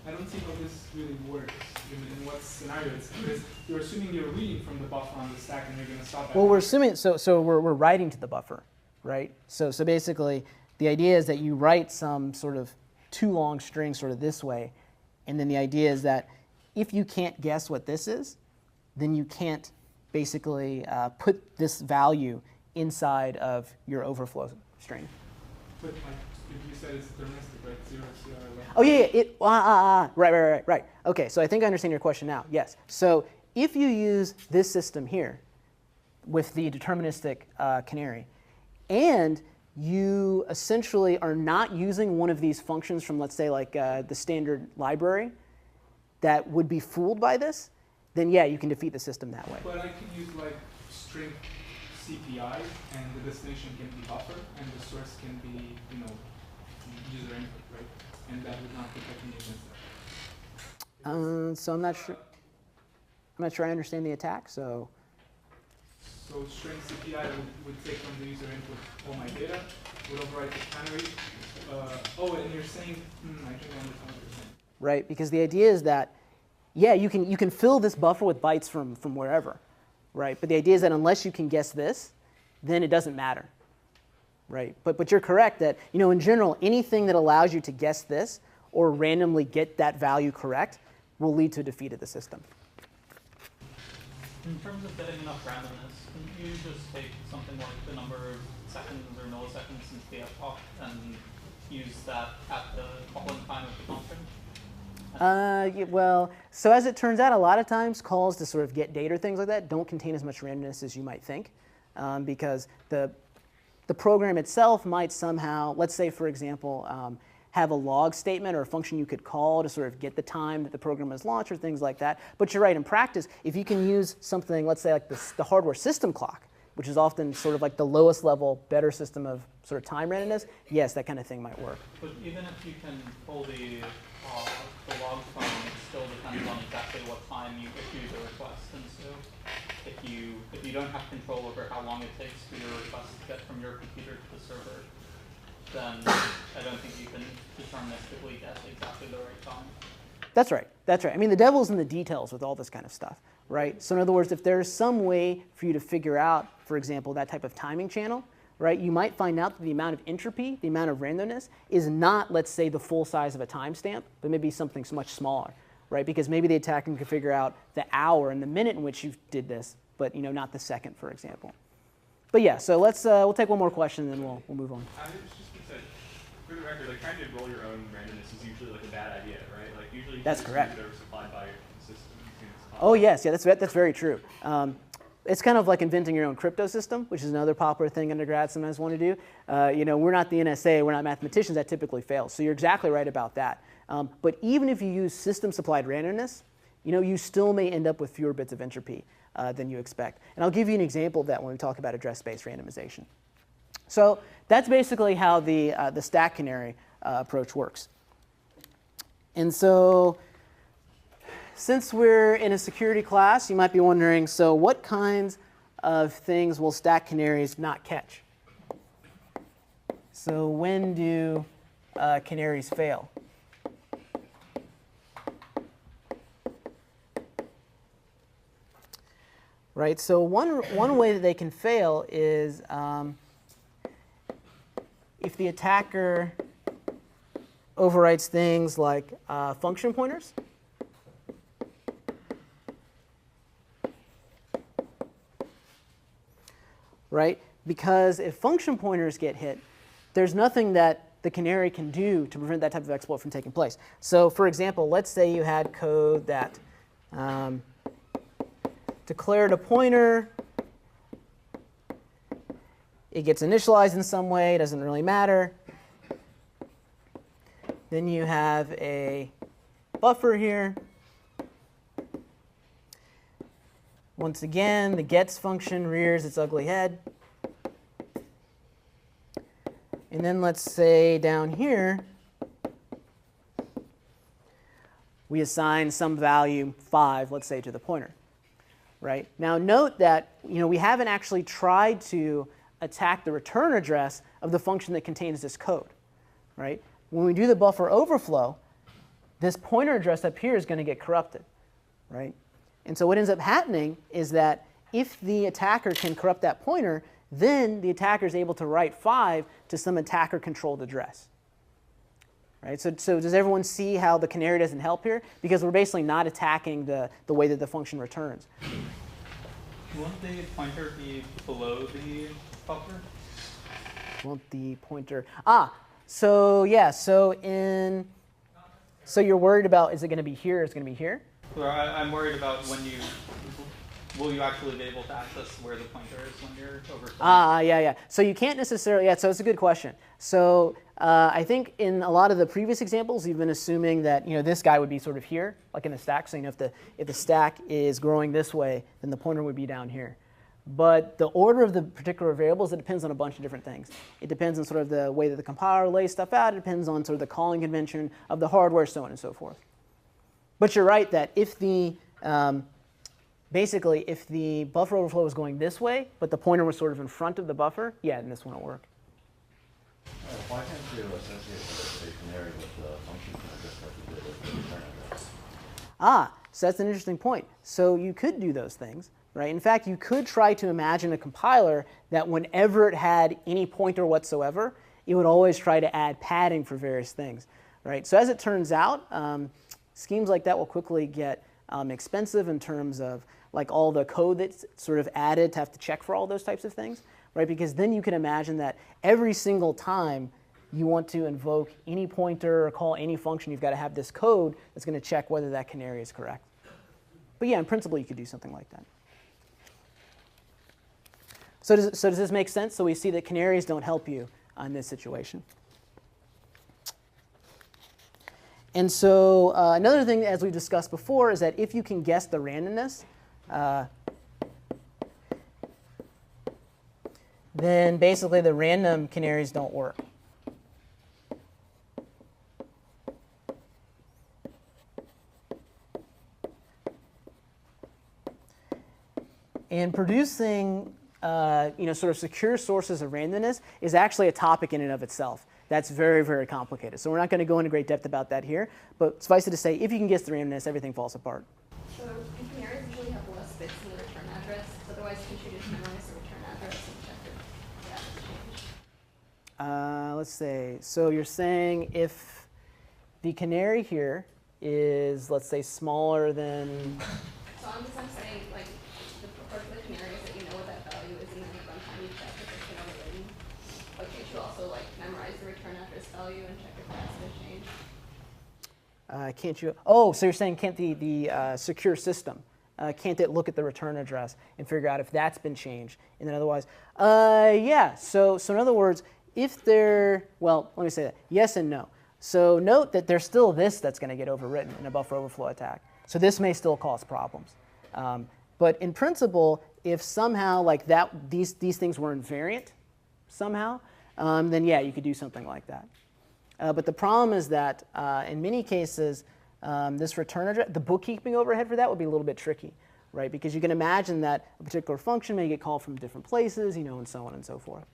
how this really works in what scenario it's because you're assuming you're reading from the buffer on the stack and you're going to stop. Well, we're assuming so we're writing to the buffer, right? So basically, the idea is that you write some sort of two long strings sort of this way. And then the idea is that if you can't guess what this is, then you can't basically put this value inside of your overflow string. But like, if you said it's deterministic, right? 0, CR, 1. Oh yeah. Right. Okay, so I think I understand your question now. Yes. So if you use this system here with the deterministic canary, and you essentially are not using one of these functions from, let's say, like the standard library that would be fooled by this, then yeah, you can defeat the system that way. But I can use like string CPI, and the destination can be buffer, and the source can be, user input, right? And that would not protect me against that. So I'm not sure. I'm not sure I understand the attack. So string CPI would take from the user input all my data, would overwrite the canary. And you're saying, I think I understand what you're saying. Right, because the idea is that, yeah, you can fill this buffer with bytes from wherever, right? But the idea is that unless you can guess this, then it doesn't matter, right? But you're correct that, in general, anything that allows you to guess this or randomly get that value correct will lead to a defeat of the system. In terms of getting enough randomness, can you just take something like the number of seconds or milliseconds since the epoch and use that at the calling time of the function? Well, so as it turns out, a lot of times calls to sort of get data or things like that don't contain as much randomness as you might think, because the program itself might somehow, let's say, for example, have a log statement or a function you could call to sort of get the time that the program was launched or things like that. But you're right, in practice, if you can use something, let's say like the hardware system clock, which is often sort of like the lowest level, better system of sort of time randomness, yes, that kind of thing might work. But even if you can pull the log phone, it still depends on exactly what time you issue the request. And so if you don't have control over how long it takes for your request to get from your computer to the server, then I don't think you can deterministically guess exactly the right time. That's right. I mean, the devil's in the details with all this kind of stuff, right? So in other words, if there's some way for you to figure out, for example, that type of timing channel, right, you might find out that the amount of entropy, the amount of randomness, is not, let's say, the full size of a timestamp, but maybe something much smaller, right? Because maybe the attacker can figure out the hour and the minute in which you did this, but not the second, for example. But yeah, so we'll take one more question and then we'll move on. I was just going to say, for the record, like trying to roll your own randomness is usually like a bad idea, right? Like usually that's correct. They're supplied by the system. Oh yes, yeah, that's very true. It's kind of like inventing your own crypto system, which is another popular thing undergrads sometimes want to do. We're not the NSA, we're not mathematicians, that typically fails. So you're exactly right about that. But even if you use system-supplied randomness, you still may end up with fewer bits of entropy than you expect. And I'll give you an example of that when we talk about address-space randomization. So that's basically how the stack canary approach works. And so since we're in a security class, you might be wondering, so what kinds of things will stack canaries not catch? So when do canaries fail? Right, so one way that they can fail is if the attacker overwrites things like function pointers. Right? Because if function pointers get hit, there's nothing that the canary can do to prevent that type of exploit from taking place. So for example, let's say you had code that declared a pointer. It gets initialized in some way, it doesn't really matter. Then you have a buffer here. Once again, the gets function rears its ugly head. And then let's say down here, we assign some value 5, let's say, to the pointer. Right? Now note that we haven't actually tried to attack the return address of the function that contains this code. Right? When we do the buffer overflow, this pointer address up here is going to get corrupted. Right? And so what ends up happening is that if the attacker can corrupt that pointer, then the attacker is able to write 5 to some attacker-controlled address. right? So does everyone see how the canary doesn't help here? Because we're basically not attacking the way that the function returns. Won't the pointer be below the buffer? Won't the pointer? So yeah, so you're worried about, is it going to be here or is it going to be here? Well, I'm worried about will you actually be able to access where the pointer is when you're over? Yeah. So you can't necessarily, so it's a good question. So I think in a lot of the previous examples, you've been assuming that this guy would be sort of here, like in the stack. So if the stack is growing this way, then the pointer would be down here. But the order of the particular variables, it depends on a bunch of different things. It depends on sort of the way that the compiler lays stuff out. It depends on sort of the calling convention of the hardware, so on and so forth. But you're right that if the basically if the buffer overflow was going this way, but the pointer was sort of in front of the buffer, yeah, then this wouldn't work. Why can't you associate the canary with the function just like you did with the return address? So that's an interesting point. So you could do those things. Right? In fact, you could try to imagine a compiler that whenever it had any pointer whatsoever, it would always try to add padding for various things. Right? So as it turns out, schemes like that will quickly get expensive in terms of like all the code that's sort of added to have to check for all those types of things. Right? Because then you can imagine that every single time you want to invoke any pointer or call any function, you've got to have this code that's going to check whether that canary is correct. But yeah, in principle, you could do something like that. So does this make sense? So we see that canaries don't help you in this situation. And so another thing, as we've discussed before, is that if you can guess the randomness, then basically the random canaries don't work. And producing sort of secure sources of randomness is actually a topic in and of itself. That's very, very complicated. So we're not going to go into great depth about that here. But suffice it to say, if you can guess the randomness, everything falls apart. So do canaries usually have less bits in the return address? Otherwise, can you just memorize the return address and check if that has changed? Let's say, so you're saying if the canary here is, let's say, smaller than... So I'm saying, like, the part of the canary is that you know what that value is, and then at runtime you check if it's been overridden. But can't you also, like, memorize the return address value and check if that's going to change? Can't you? Oh, so you're saying can't the secure system, can't it look at the return address and figure out if that's been changed? And then otherwise, yeah. So in other words, if there, well, let me say that. Yes and no. So note that there's still this that's going to get overwritten in a buffer overflow attack. So this may still cause problems. But in principle, if somehow like that, these things were invariant somehow, then yeah, you could do something like that. But the problem is that in many cases, this return address, the bookkeeping overhead for that would be a little bit tricky, right? Because you can imagine that a particular function may get called from different places, and so on and so forth.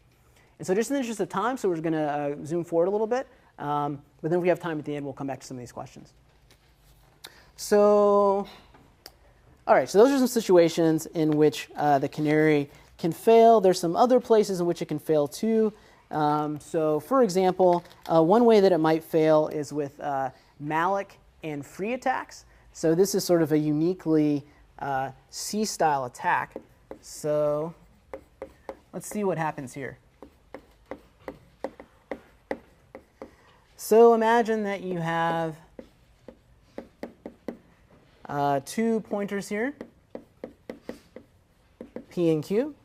And so just in the interest of time, so we're going to zoom forward a little bit. But then if we have time at the end, we'll come back to some of these questions. So, all right, so those are some situations in which the canary can fail. There's some other places in which it can fail too. So for example, one way that it might fail is with malloc and free attacks. So this is sort of a uniquely C-style attack. So let's see what happens here. So imagine that you have two pointers here, P and Q.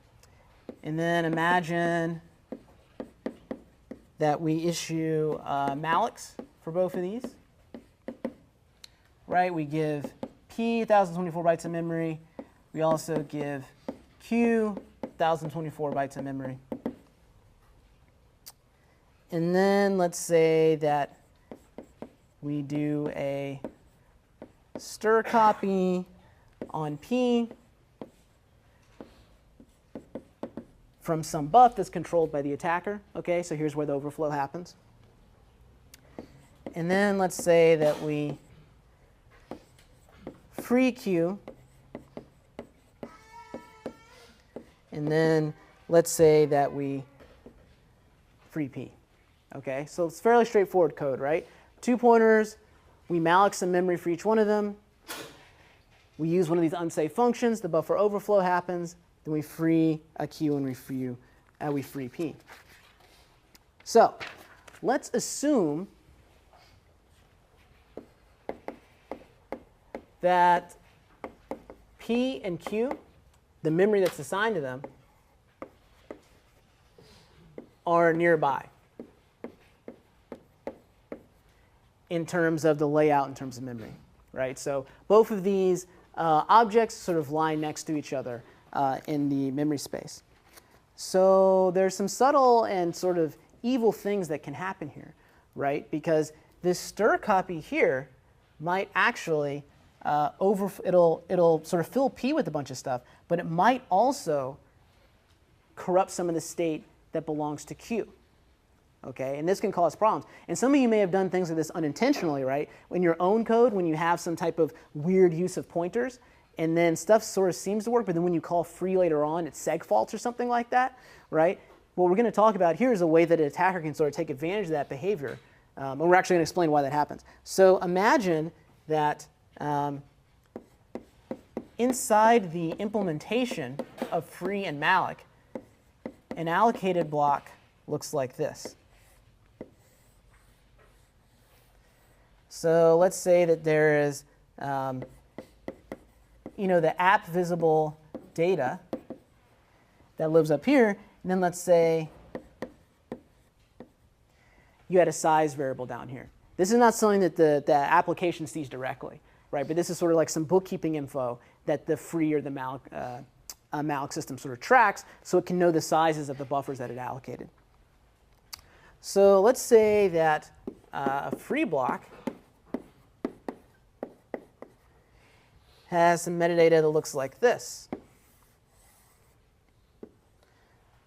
And then imagine that we issue mallocs for both of these. Right? We give P 1024 bytes of memory. We also give Q 1024 bytes of memory. And then let's say that we do a stir copy on P from some buff that's controlled by the attacker. Okay, so here's where the overflow happens. And then let's say that we free Q. And then let's say that we free P. Okay, so it's fairly straightforward code, right? 2 pointers, we malloc some memory for each one of them. We use one of these unsafe functions, the buffer overflow happens, then we free a Q and we free P. So let's assume that P and Q, the memory that's assigned to them, are nearby in terms of the layout, in terms of memory, right? So both of these objects sort of lie next to each other in the memory space. So there's some subtle and sort of evil things that can happen here, right? Because this stir copy here might actually it'll sort of fill P with a bunch of stuff, but it might also corrupt some of the state that belongs to Q. Okay, and this can cause problems. And some of you may have done things like this unintentionally, right? In your own code, when you have some type of weird use of pointers, and then stuff sort of seems to work, but then when you call free later on, it's seg faults or something like that, right? What we're going to talk about here is a way that an attacker can sort of take advantage of that behavior. And we're actually going to explain why that happens. So imagine that inside the implementation of free and malloc, an allocated block looks like this. So let's say that there is, the app visible data that lives up here, and then let's say you had a size variable down here. This is not something that the application sees directly, right? But this is sort of like some bookkeeping info that the free or the malloc system sort of tracks, so it can know the sizes of the buffers that it allocated. So let's say that a free block has some metadata that looks like this.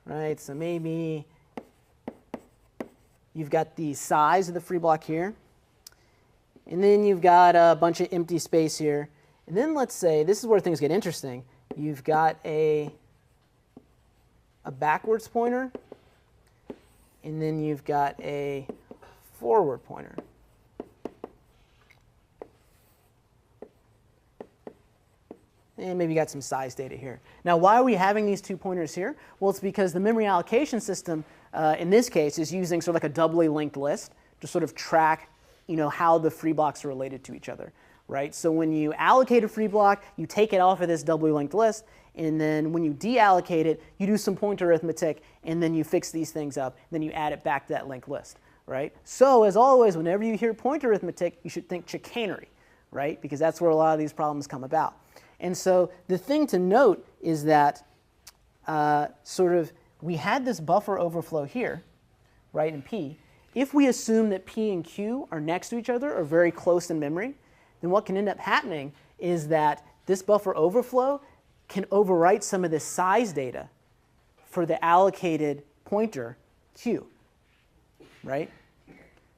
Right, so maybe you've got the size of the free block here, and then you've got a bunch of empty space here. And then let's say, this is where things get interesting, you've got a backwards pointer, and then you've got a forward pointer. And maybe you got some size data here. Now, why are we having these 2 pointers here? Well, it's because the memory allocation system, in this case, is using sort of like a doubly linked list to sort of track, how the free blocks are related to each other, right? So when you allocate a free block, you take it off of this doubly linked list, and then when you deallocate it, you do some pointer arithmetic, and then you fix these things up, and then you add it back to that linked list, right? So as always, whenever you hear pointer arithmetic, you should think chicanery, right? Because that's where a lot of these problems come about. And so the thing to note is that we had this buffer overflow here, right, in P. If we assume that P and Q are next to each other or very close in memory, then what can end up happening is that this buffer overflow can overwrite some of the size data for the allocated pointer Q, right?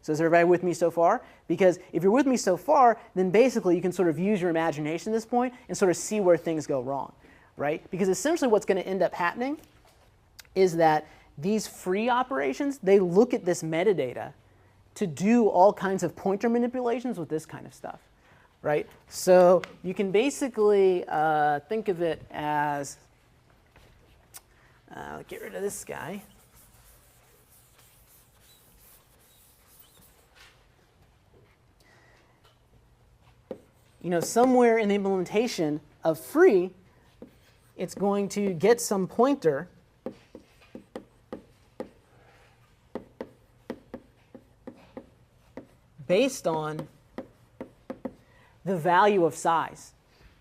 So is everybody with me so far? Because if you're with me so far, then basically you can sort of use your imagination at this point and sort of see where things go wrong, right? Because essentially what's going to end up happening is that these free operations, they look at this metadata to do all kinds of pointer manipulations with this kind of stuff, right? So you can basically think of it as, get rid of this guy. Somewhere in the implementation of free, it's going to get some pointer based on the value of size,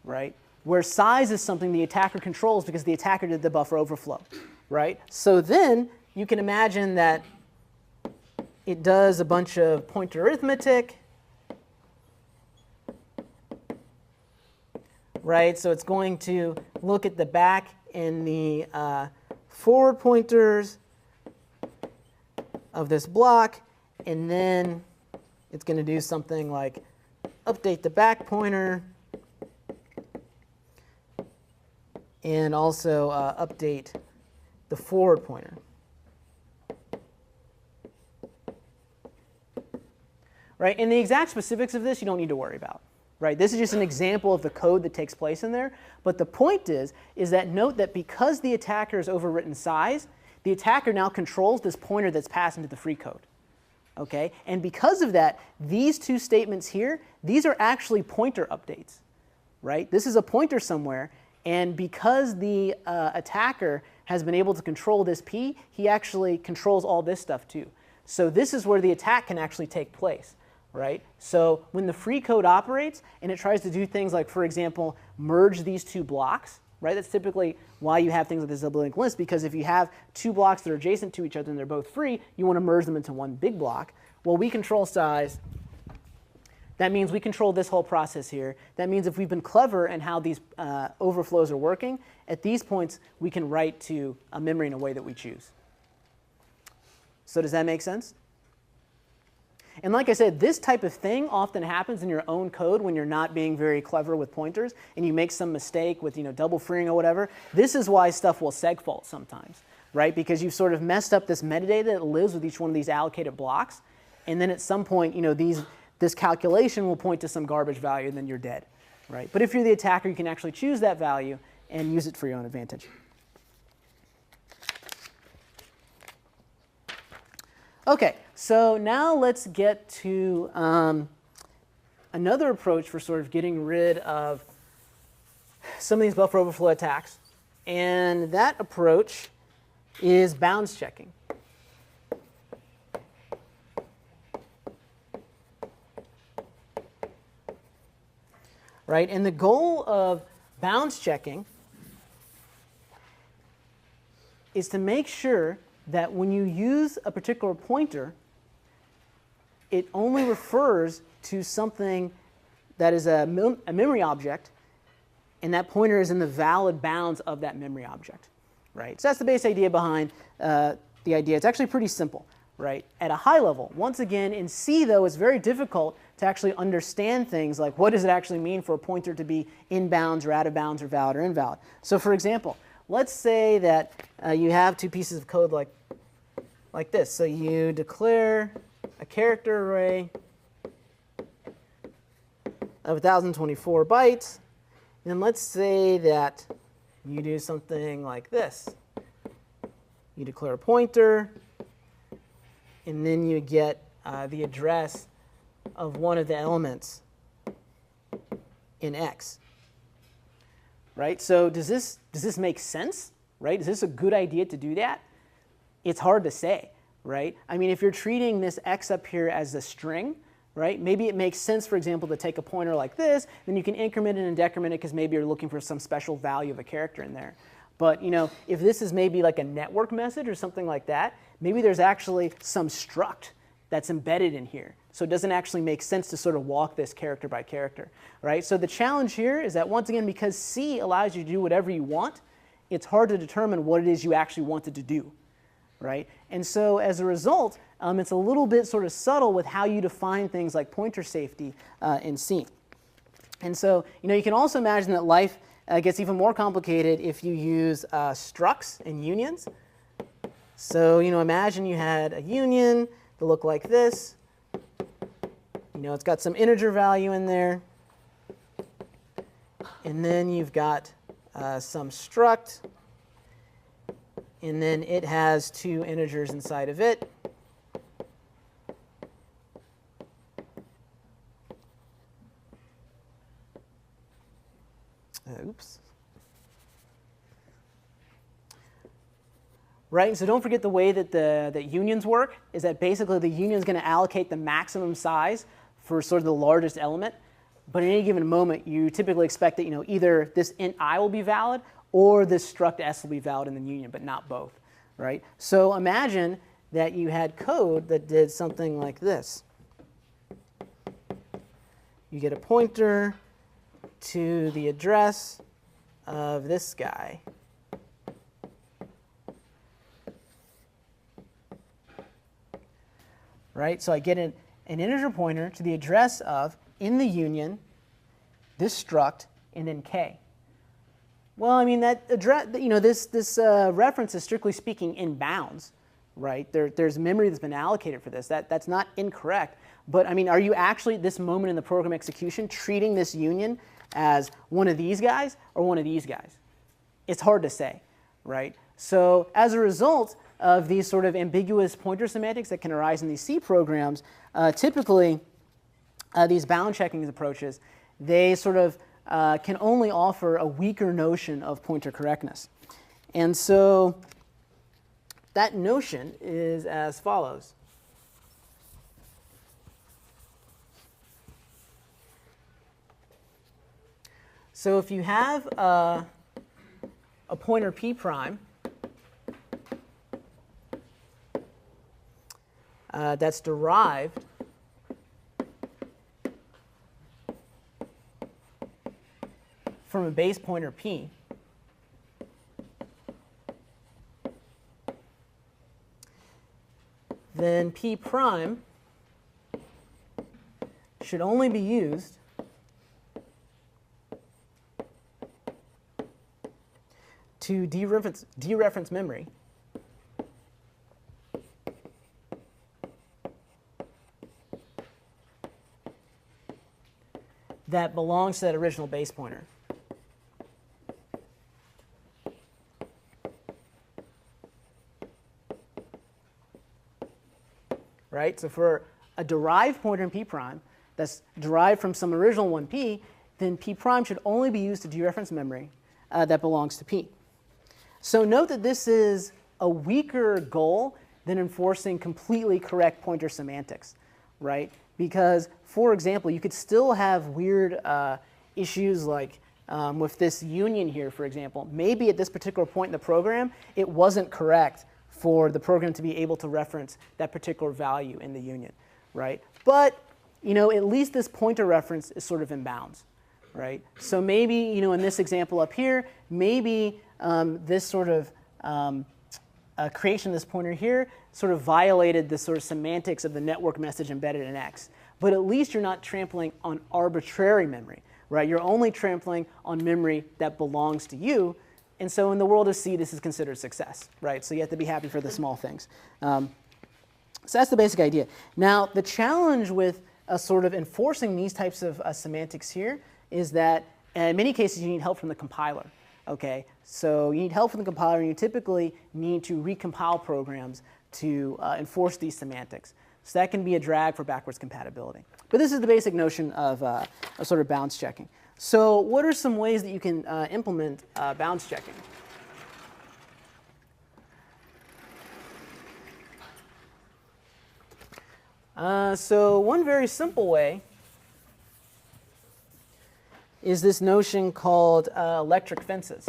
right? Where size is something the attacker controls because the attacker did the buffer overflow, right? So then you can imagine that it does a bunch of pointer arithmetic, right? So it's going to look at the back and the forward pointers of this block, and then it's going to do something like update the back pointer and also update the forward pointer. right? And the exact specifics of this you don't need to worry about, right? This is just an example of the code that takes place in there. But the point is that note that because the attacker has overwritten size, the attacker now controls this pointer that's passed into the free code. Okay? And because of that, these two statements here, these are actually pointer updates, right? This is a pointer somewhere, and because the attacker has been able to control this P, he actually controls all this stuff too. So this is where the attack can actually take place, right? So when the free code operates and it tries to do things like, for example, merge these two blocks, right? That's typically why you have things like this double linked list, because if you have two blocks that are adjacent to each other and they're both free, you want to merge them into one big block. Well, we control size. That means we control this whole process here. That means if we've been clever in how these overflows are working, at these points we can write to a memory in a way that we choose. So does that make sense? And like I said, this type of thing often happens in your own code when you're not being very clever with pointers and you make some mistake with double freeing or whatever. This is why stuff will segfault sometimes, right? Because you've sort of messed up this metadata that lives with each one of these allocated blocks. And then at some point, this calculation will point to some garbage value and then you're dead, right? But if you're the attacker, you can actually choose that value and use it for your own advantage. Okay, so now let's get to another approach for sort of getting rid of some of these buffer overflow attacks. And that approach is bounds checking. Right? And the goal of bounds checking is to make sure that when you use a particular pointer, it only refers to something that is a memory object, and that pointer is in the valid bounds of that memory object. Right? So that's the base idea behind the idea. It's actually pretty simple. Right? At a high level. Once again, in C, though, it's very difficult to actually understand things like what does it actually mean for a pointer to be in bounds or out of bounds or valid or invalid. So for example, let's say that you have two pieces of code like this. So you declare a character array of 1024 bytes. And let's say that you do something like this. You declare a pointer, and then you get the address of one of the elements in X. Right? So does this make sense? Right? Is this a good idea to do that? It's hard to say, right? I mean, if you're treating this X up here as a string, right? Maybe it makes sense, for example, to take a pointer like this, then you can increment it and decrement it because maybe you're looking for some special value of a character in there. But if this is maybe like a network message or something like that, maybe there's actually some struct that's embedded in here. So it doesn't actually make sense to sort of walk this character by character, right? So the challenge here is that, once again, because C allows you to do whatever you want, it's hard to determine what it is you actually wanted to do, right? And so as a result, it's a little bit sort of subtle with how you define things like pointer safety in C. And so you can also imagine that life gets even more complicated if you use structs and unions. So imagine you had a union that looked like this. It's got some integer value in there. And then you've got some struct. And then it has two integers inside of it. Oops. Right, so don't forget the way that the unions work is that basically the union is going to allocate the maximum size for sort of the largest element. But at any given moment, you typically expect that either this int I will be valid or this struct s will be valid in the union, but not both. Right? So imagine that you had code that did something like this. You get a pointer to the address of this guy. Right? So I get an integer pointer to the address of, in the union, this struct, and then k. Well, I mean, that address, this reference is strictly speaking in bounds, right? There's memory that's been allocated for this. That's not incorrect. But I mean, are you actually at this moment in the program execution treating this union as one of these guys or one of these guys? It's hard to say, right? So as a result of these sort of ambiguous pointer semantics that can arise in these C programs, typically these bound checking approaches, they sort of can only offer a weaker notion of pointer correctness. And so that notion is as follows. So if you have a pointer p prime that's derived from a base pointer p, then p prime should only be used to dereference memory that belongs to that original base pointer. Right? So for a derived pointer in p prime that's derived from some original 1p, then p prime should only be used to dereference memory that belongs to p. So note that this is a weaker goal than enforcing completely correct pointer semantics, right? Because, for example, you could still have weird issues like with this union here, for example. Maybe at this particular point in the program, it wasn't correct for the program to be able to reference that particular value in the union, right? But, you know, at least this pointer reference is sort of in bounds, right? So maybe, you know, in this example up here, maybe this sort of creation of this pointer here sort of violated the sort of semantics of the network message embedded in X. But at least you're not trampling on arbitrary memory, right? You're only trampling on memory that belongs to you. And so in the world of C, this is considered success, right? So you have to be happy for the small things. So that's the basic idea. Now, the challenge with sort of enforcing these types of semantics here is that in many cases you need help from the compiler. Okay, so you need help from the compiler, and you typically need to recompile programs to enforce these semantics. So that can be a drag for backwards compatibility. But this is the basic notion of sort of bounds checking. So what are some ways that you can implement bounds checking? So one very simple way is this notion called electric fences.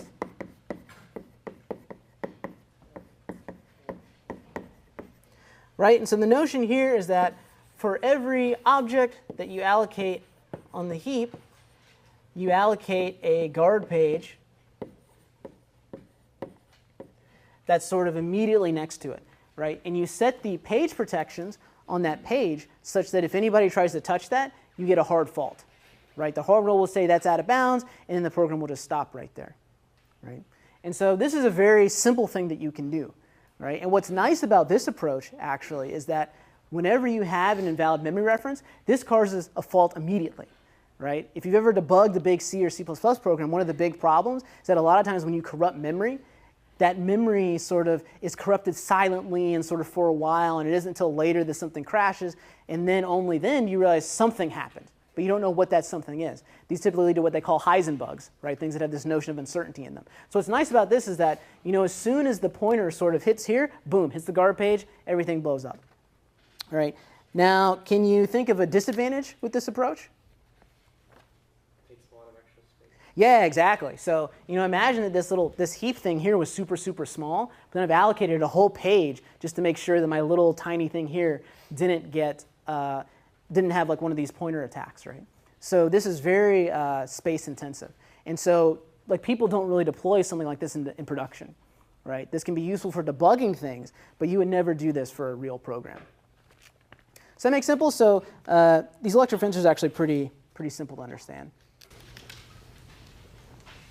Right? And so the notion here is that for every object that you allocate on the heap, you allocate a guard page that's sort of immediately next to it, right? And you set the page protections on that page such that if anybody tries to touch that, you get a hard fault, right? The hard rule will say that's out of bounds, and then the program will just stop right there, right? And so this is a very simple thing that you can do, right? And what's nice about this approach, actually, is that whenever you have an invalid memory reference, this causes a fault immediately, right? If you've ever debugged a big C or C++ program, one of the big problems is that a lot of times when you corrupt memory, that memory sort of is corrupted silently and sort of for a while, and it isn't until later that something crashes, and then only then you realize something happened, but you don't know what that something is. These typically lead to what they call Heisenbugs, right? Things that have this notion of uncertainty in them. So what's nice about this is that, you know, as soon as the pointer sort of hits here, boom, hits the guard page, everything blows up, all right? Now, can you think of a disadvantage with this approach? Yeah, exactly. So, you know, imagine that this heap thing here was super, super small, but then I've allocated a whole page just to make sure that my little tiny thing here didn't have like one of these pointer attacks, right? So this is very space intensive. And so, like, people don't really deploy something like this in production, right? This can be useful for debugging things, but you would never do this for a real program. Does that make simple? So these electric fences are actually pretty simple to understand.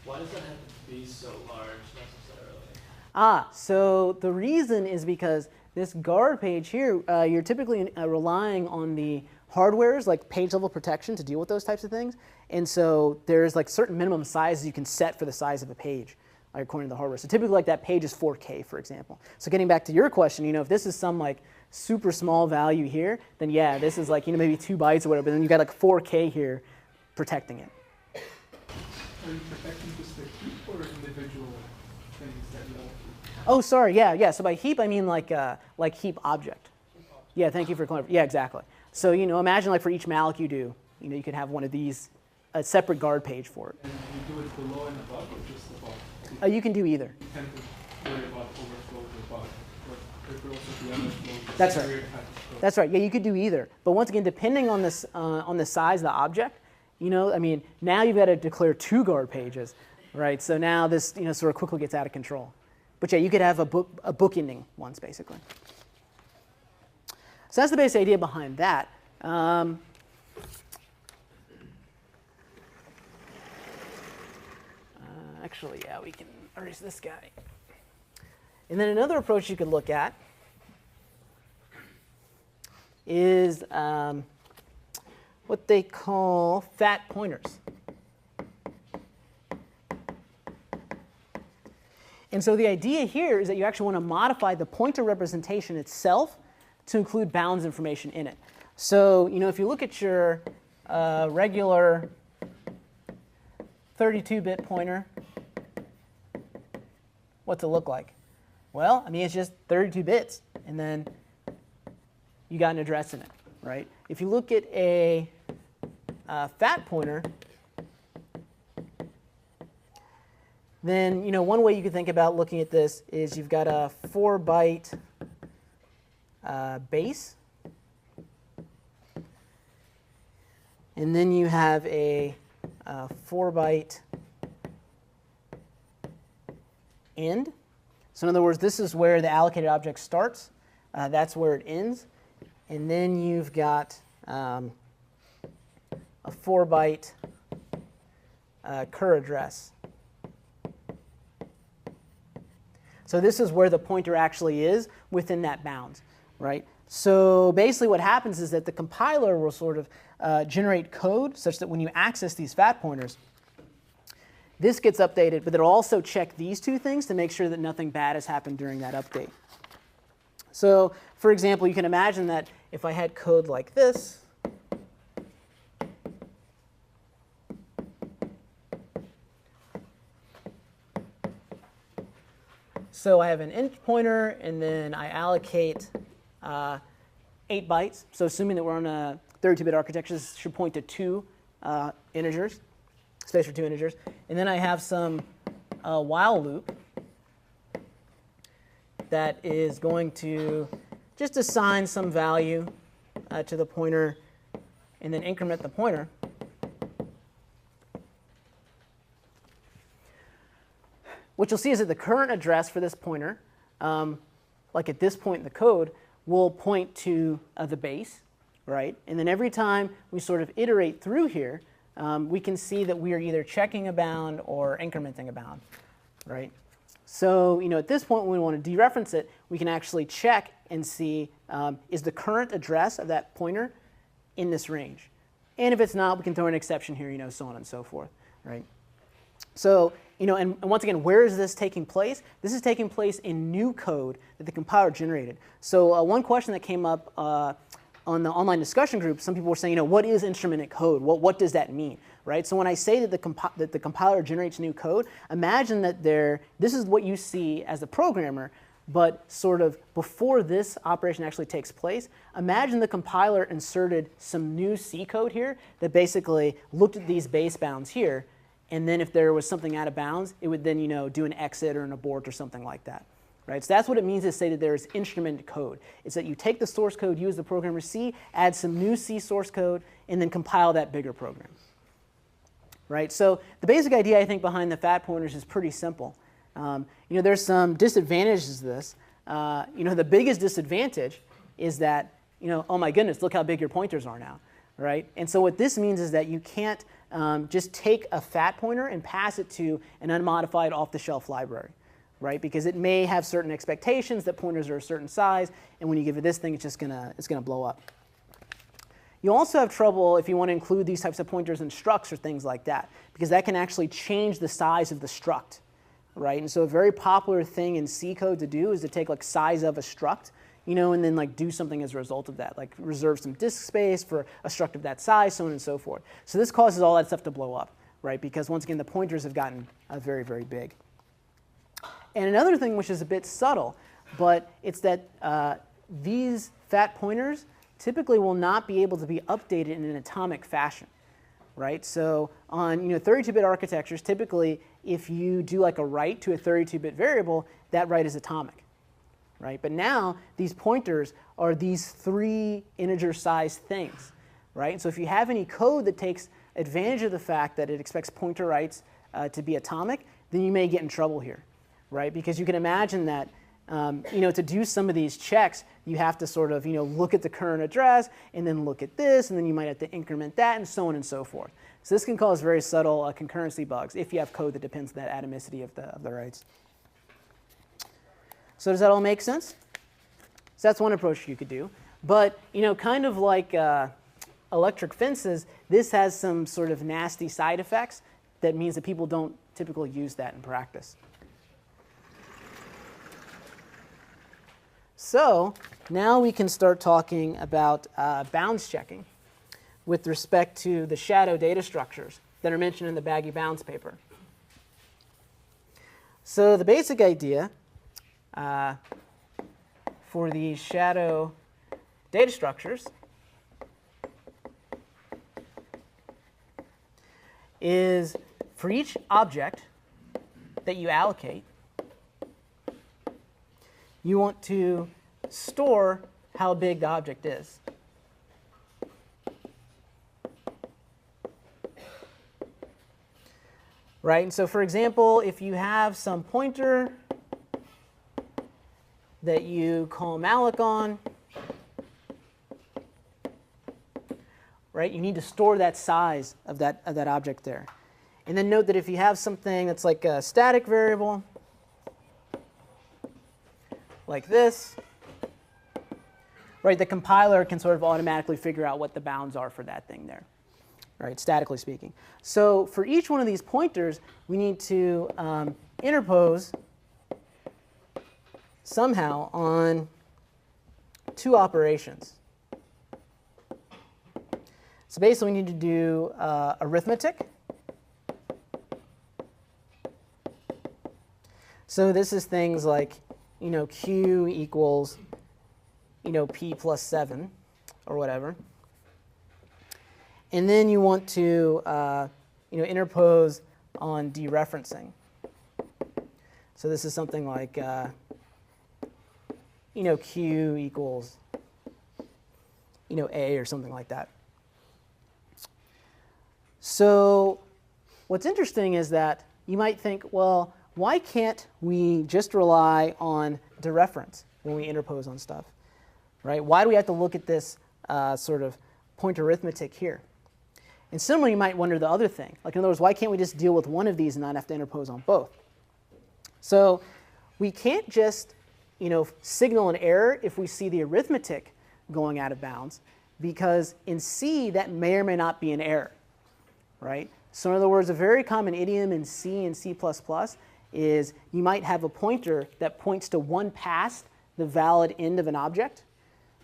Why does that have to be so large necessarily? So the reason is because this guard page here, you're typically relying on the hardwares like page level protection to deal with those types of things. And so there's like certain minimum sizes you can set for the size of a page, like according to the hardware. So typically like that page is 4K, for example. So getting back to your question, if this is some like super small value here, then yeah, this is like, maybe 2 bytes or whatever, but then you've got like 4K here protecting it. Are you protecting just the heap or individual things that you want? Oh, sorry, yeah. So by heap, I mean like heap object. Yeah, thank you for clarifying. Yeah, exactly. So, imagine like for each malloc you do, you could have one of these, a separate guard page for it. And you do it below and above or just above? You can do either. You tend to worry about overflow above, but there could also be underflow. That's right. That's right. Yeah, you could do either. But once again, depending on this, on the size of the object, now you've got to declare 2 guard pages, right? So now this, sort of quickly gets out of control. But yeah, you could have a bookending once, basically. So that's the basic idea behind that. Actually, yeah, we can erase this guy. And then another approach you could look at is what they call fat pointers. And so the idea here is that you actually want to modify the pointer representation itself to include bounds information in it. So, if you look at your regular 32-bit pointer, what's it look like? Well, it's just 32 bits, and then you got an address in it, right? If you look at a fat pointer, then one way you could think about looking at this is you've got a 4-byte base, and then you have a 4-byte end. So in other words, this is where the allocated object starts. That's where it ends. And then you've got a 4-byte cur address. So this is where the pointer actually is within that bounds, right? So basically what happens is that the compiler will sort of generate code such that when you access these fat pointers, this gets updated, but it'll also check these 2 things to make sure that nothing bad has happened during that update. So for example, you can imagine that if I had code like this, so I have an int pointer, and then I allocate 8 bytes. So assuming that we're on a 32-bit architecture, this should point to 2 integers, space for 2 integers. And then I have some while loop that is going to just assign some value to the pointer and then increment the pointer. What you'll see is that the current address for this pointer, like at this point in the code, will point to the base, right? And then every time we sort of iterate through here, we can see that we are either checking a bound or incrementing a bound, right? So at this point, when we want to dereference it, we can actually check and see is the current address of that pointer in this range. And if it's not, we can throw an exception here, so on and so forth, right? So, and once again, where is this taking place? This is taking place in new code that the compiler generated. So one question that came up on the online discussion group, some people were saying, what is instrumented code? What does that mean, right? So when I say that the compiler generates new code, imagine that this is what you see as a programmer, but sort of before this operation actually takes place, imagine the compiler inserted some new C code here that basically looked at these base bounds here, and then if there was something out of bounds, it would then do an exit or an abort or something like that. Right? So that's what it means to say that there is instrumented code. It's that you take the source code, use the programmer C, add some new C source code, and then compile that bigger program. Right? So the basic idea, I think, behind the fat pointers is pretty simple. There's some disadvantages to this. The biggest disadvantage is that, oh my goodness, look how big your pointers are now. Right? And so what this means is that you can't just take a fat pointer and pass it to an unmodified off-the-shelf library. right? Because it may have certain expectations that pointers are a certain size, and when you give it this thing, it's gonna blow up. You also have trouble if you want to include these types of pointers in structs or things like that, because that can actually change the size of the struct, right? And so a very popular thing in C code to do is to take like size of a struct, you know, and then like do something as a result of that, like reserve some disk space for a struct of that size, so on and so forth. So this causes all that stuff to blow up, right? Because once again, the pointers have gotten very, very big. And another thing which is a bit subtle, but it's that these fat pointers typically will not be able to be updated in an atomic fashion, right? So on 32-bit architectures, typically if you do like a write to a 32-bit variable, that write is atomic, right? But now these pointers are these 3 integer-sized things, right? So if you have any code that takes advantage of the fact that it expects pointer writes to be atomic, then you may get in trouble here, right? Because you can imagine that to do some of these checks, you have to sort of look at the current address and then look at this, and then you might have to increment that, and so on and so forth. So this can cause very subtle concurrency bugs if you have code that depends on that atomicity of the writes. So does that all make sense? So that's one approach you could do. But kind of like electric fences, this has some sort of nasty side effects that means that people don't typically use that in practice. So now we can start talking about bounds checking with respect to the shadow data structures that are mentioned in the baggy bounds paper. So the basic idea for these shadow data structures is for each object that you allocate, you want to store how big the object is. Right? And so for example, if you have some pointer that you call malloc on, right, you need to store that size of that object there. And then note that if you have something that's like a static variable, like this, right, the compiler can sort of automatically figure out what the bounds are for that thing there, right, statically speaking. So for each one of these pointers, we need to interpose somehow on 2 operations. So basically, we need to do arithmetic. So this is things like q equals, p plus 7, or whatever. And then you want to, interpose on dereferencing. So this is something like, q equals, a, or something like that. So what's interesting is that you might think, well, why can't we just rely on dereference when we interpose on stuff, right? Why do we have to look at this sort of point arithmetic here? And similarly, you might wonder the other thing. Like in other words, why can't we just deal with one of these and not have to interpose on both? So we can't just signal an error if we see the arithmetic going out of bounds, because in C, that may or may not be an error, right? So in other words, a very common idiom in C and C++ is you might have a pointer that points to one past the valid end of an object,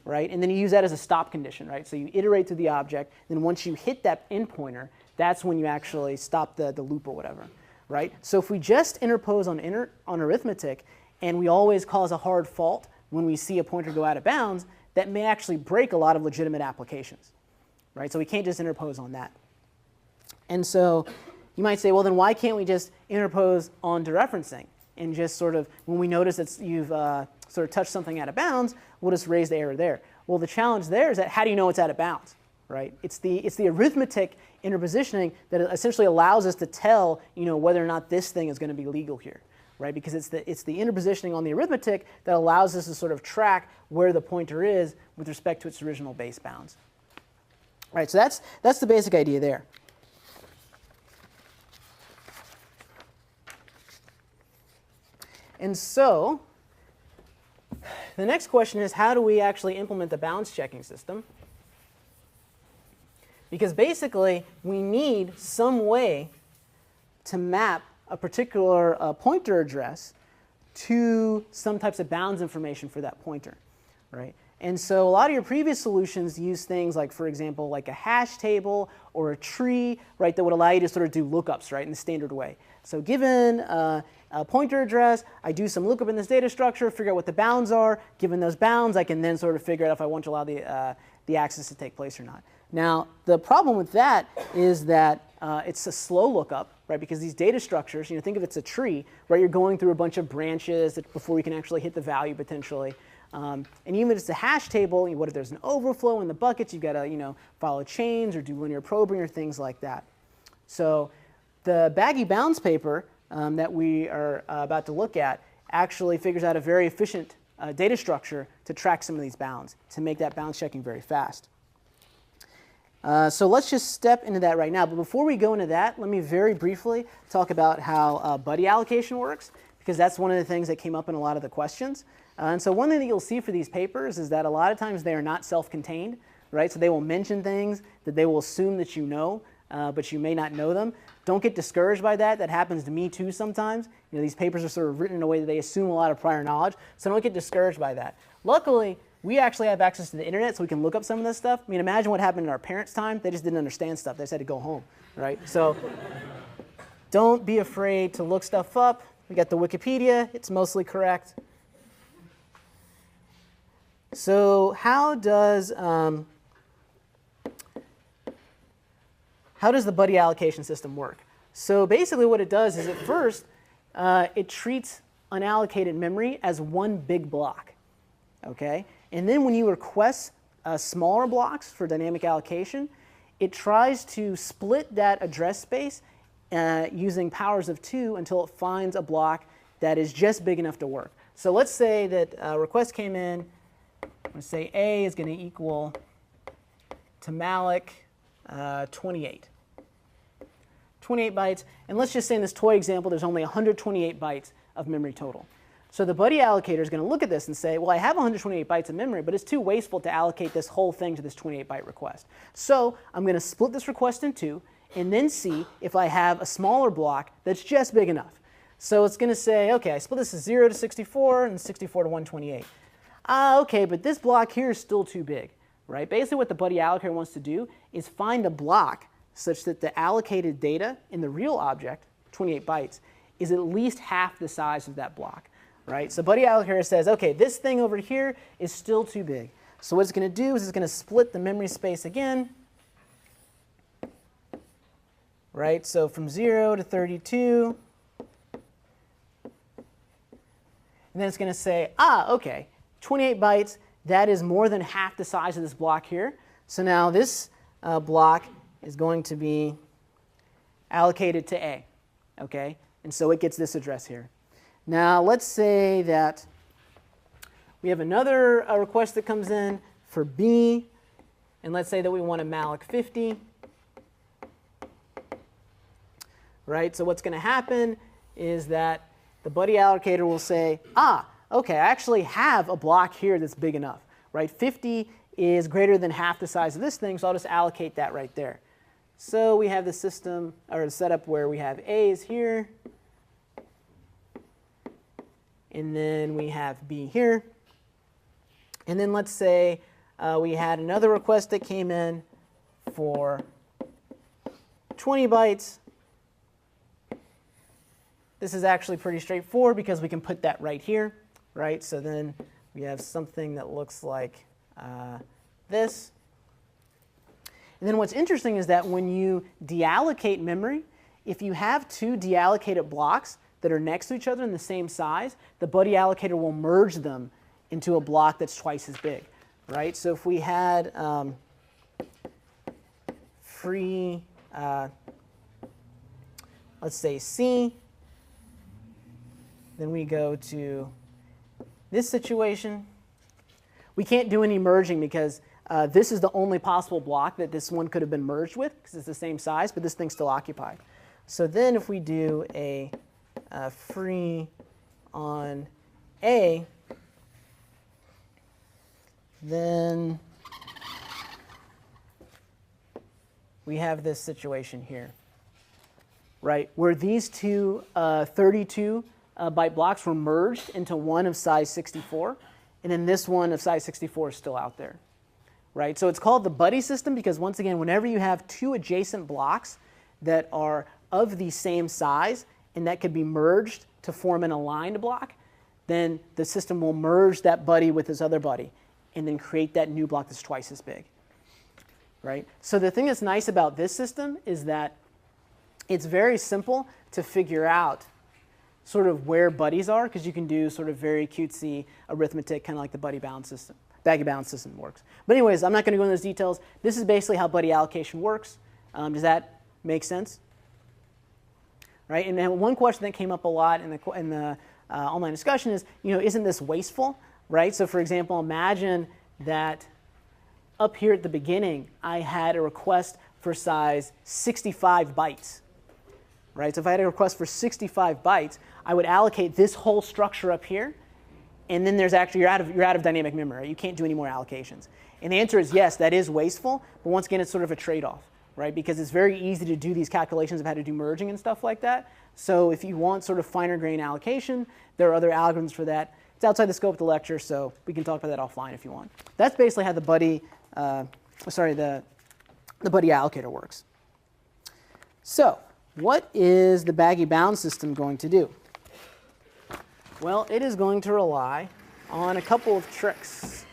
right? And then you use that as a stop condition, right? So you iterate through the object, then once you hit that end pointer, that's when you actually stop the loop or whatever, right? So if we just interpose on arithmetic, and we always cause a hard fault when we see a pointer go out of bounds, that may actually break a lot of legitimate applications, right? So we can't just interpose on that. And so you might say, well, then why can't we just interpose on dereferencing and just sort of, when we notice that you've sort of touched something out of bounds, we'll just raise the error there. Well, the challenge there is that how do you know it's out of bounds, right? It's the arithmetic interpositioning that essentially allows us to tell, whether or not this thing is going to be legal here, right? Because it's the interpositioning on the arithmetic that allows us to sort of track where the pointer is with respect to its original base bounds. Right, so that's the basic idea there. And so the next question is, how do we actually implement the bounds checking system? Because basically, we need some way to map a particular pointer address to some types of bounds information for that pointer, right? And so a lot of your previous solutions use things like, for example, like a hash table or a tree, right, that would allow you to sort of do lookups, right, in the standard way. So given a pointer address, I do some lookup in this data structure, figure out what the bounds are. Given those bounds, I can then sort of figure out if I want to allow the access to take place or not. Now, the problem with that is that it's a slow lookup, right? Because these data structures, think of it's a tree, right? You're going through a bunch of branches before you can actually hit the value potentially. And even if it's a hash table, what if there's an overflow in the buckets? You've got to, follow chains or do linear probing or things like that. So the baggy bounds paper that we are about to look at actually figures out a very efficient data structure to track some of these bounds, to make that bounds checking very fast. So let's just step into that right now. But before we go into that, let me very briefly talk about how buddy allocation works, because that's one of the things that came up in a lot of the questions. And so one thing that you'll see for these papers is that a lot of times they are not self-contained, right? So they will mention things that they will assume that you know, but you may not know them. Don't get discouraged by that. That happens to me too sometimes. These papers are sort of written in a way that they assume a lot of prior knowledge, so don't get discouraged by that. Luckily, we actually have access to the internet, so we can look up some of this stuff. I mean, imagine what happened in our parents' time. They just didn't understand stuff. They just had to go home, right? So don't be afraid to look stuff up. We got the Wikipedia. It's mostly correct. So how does the buddy allocation system work? So basically what it does is at first, it treats unallocated memory as one big block, okay? And then when you request smaller blocks for dynamic allocation, it tries to split that address space using powers of 2 until it finds a block that is just big enough to work. So let's say that a request came in. Let's say A is going to equal to malloc 28. 28 bytes. And let's just say in this toy example, there's only 128 bytes of memory total. So the buddy allocator is going to look at this and say, well, I have 128 bytes of memory, but it's too wasteful to allocate this whole thing to this 28-byte request. So I'm going to split this request in 2 and then see if I have a smaller block that's just big enough. So it's going to say, OK, I split this as 0 to 64 and 64 to 128. OK, but this block here is still too big, right? Basically what the buddy allocator wants to do is find a block such that the allocated data in the real object, 28 bytes, is at least half the size of that block. Right? So buddy allocator says, OK, this thing over here is still too big. So what it's going to do is it's going to split the memory space again. Right? So from 0 to 32. And then it's going to say, OK, 28 bytes, that is more than half the size of this block here. So now this block is going to be allocated to A. OK? And so it gets this address here. Now, let's say that we have another request that comes in for B, and let's say that we want a malloc 50. Right? So what's going to happen is that the buddy allocator will say, OK, I actually have a block here that's big enough. Right? 50 is greater than half the size of this thing, so I'll just allocate that right there. So we have the system, or the setup where we have A is here. And then we have B here. And then let's say we had another request that came in for 20 bytes. This is actually pretty straightforward because we can put that right here, right? So then we have something that looks like this. And then what's interesting is that when you deallocate memory, if you have 2 deallocated blocks that are next to each other in the same size, the buddy allocator will merge them into a block that's twice as big, right? So if we had free, let's say C, then we go to this situation. We can't do any merging because this is the only possible block that this one could have been merged with because it's the same size, but this thing's still occupied. So then if we do a free on A, then we have this situation here, right, where these two 32 byte blocks were merged into one of size 64, and then this one of size 64 is still out there, right? So it's called the buddy system because, once again, whenever you have two adjacent blocks that are of the same size and that could be merged to form an aligned block, then the system will merge that buddy with this other buddy and then create that new block that's twice as big, right? So the thing that's nice about this system is that it's very simple to figure out sort of where buddies are, because you can do sort of very cutesy arithmetic, kind of like the buddy balance system, baggy balance system works. But anyways, I'm not going to go into those details. This is basically how buddy allocation works. Does that make sense? Right? And then one question that came up a lot in the online discussion is, isn't this wasteful? Right? So for example, imagine that up here at the beginning, I had a request for size 65 bytes. Right? So if I had a request for 65 bytes, I would allocate this whole structure up here, and then there's actually you're out of dynamic memory. Right? You can't do any more allocations. And the answer is yes, that is wasteful, but once again, it's sort of a trade-off, right? Because it's very easy to do these calculations of how to do merging and stuff like that. So if you want sort of finer grain allocation, there are other algorithms for that. It's outside the scope of the lecture, so we can talk about that offline if you want. That's basically how the buddy, the buddy allocator works. So what is the baggy bound system going to do? Well, it is going to rely on a couple of tricks.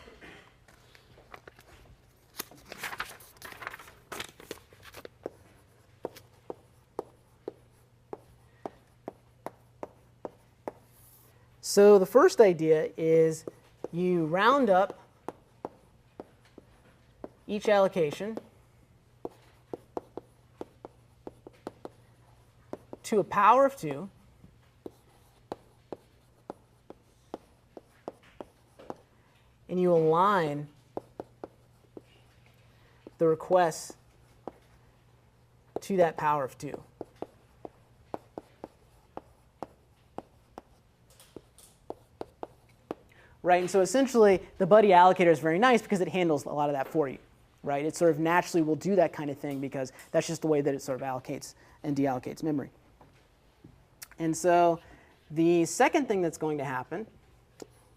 So the first idea is you round up each allocation to a power of 2, and you align the requests to that power of 2. Right, and so essentially the buddy allocator is very nice because it handles a lot of that for you. Right, it sort of naturally will do that kind of thing because that's just the way that it sort of allocates and deallocates memory. And so the second thing that's going to happen,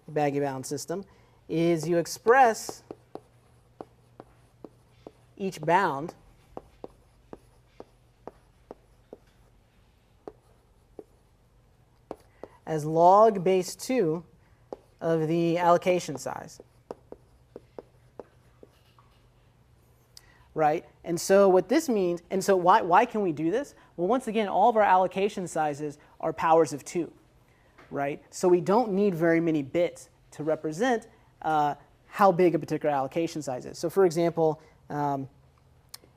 the baggy bound system, is you express each bound as log base 2 of the allocation size. Right? And so what this means, and so why can we do this? Well, once again, all of our allocation sizes are powers of 2. Right? So we don't need very many bits to represent how big a particular allocation size is. So for example,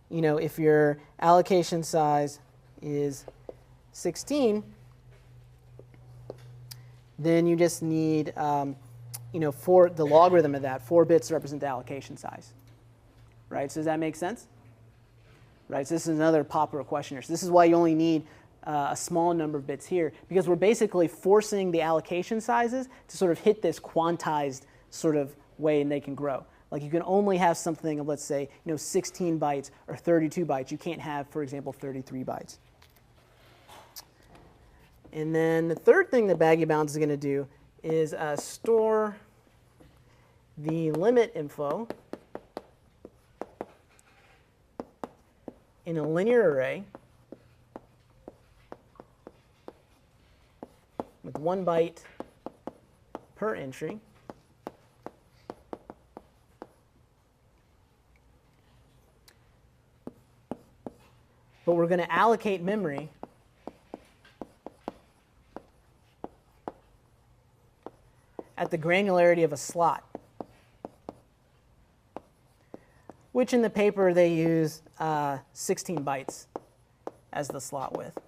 if your allocation size is 16, then you just need, for the logarithm of that, 4 bits to represent the allocation size. Right? So does that make sense? Right? So this is another popular question here. So this is why you only need a small number of bits here, because we're basically forcing the allocation sizes to sort of hit this quantized sort of way, and they can grow. Like you can only have something of, let's say, 16 bytes or 32 bytes. You can't have, for example, 33 bytes. And then the third thing that baggy bounds is going to do is store the limit info in a linear array with 1 byte per entry. But we're going to allocate memory at the granularity of a slot, which in the paper they use 16 bytes as the slot width.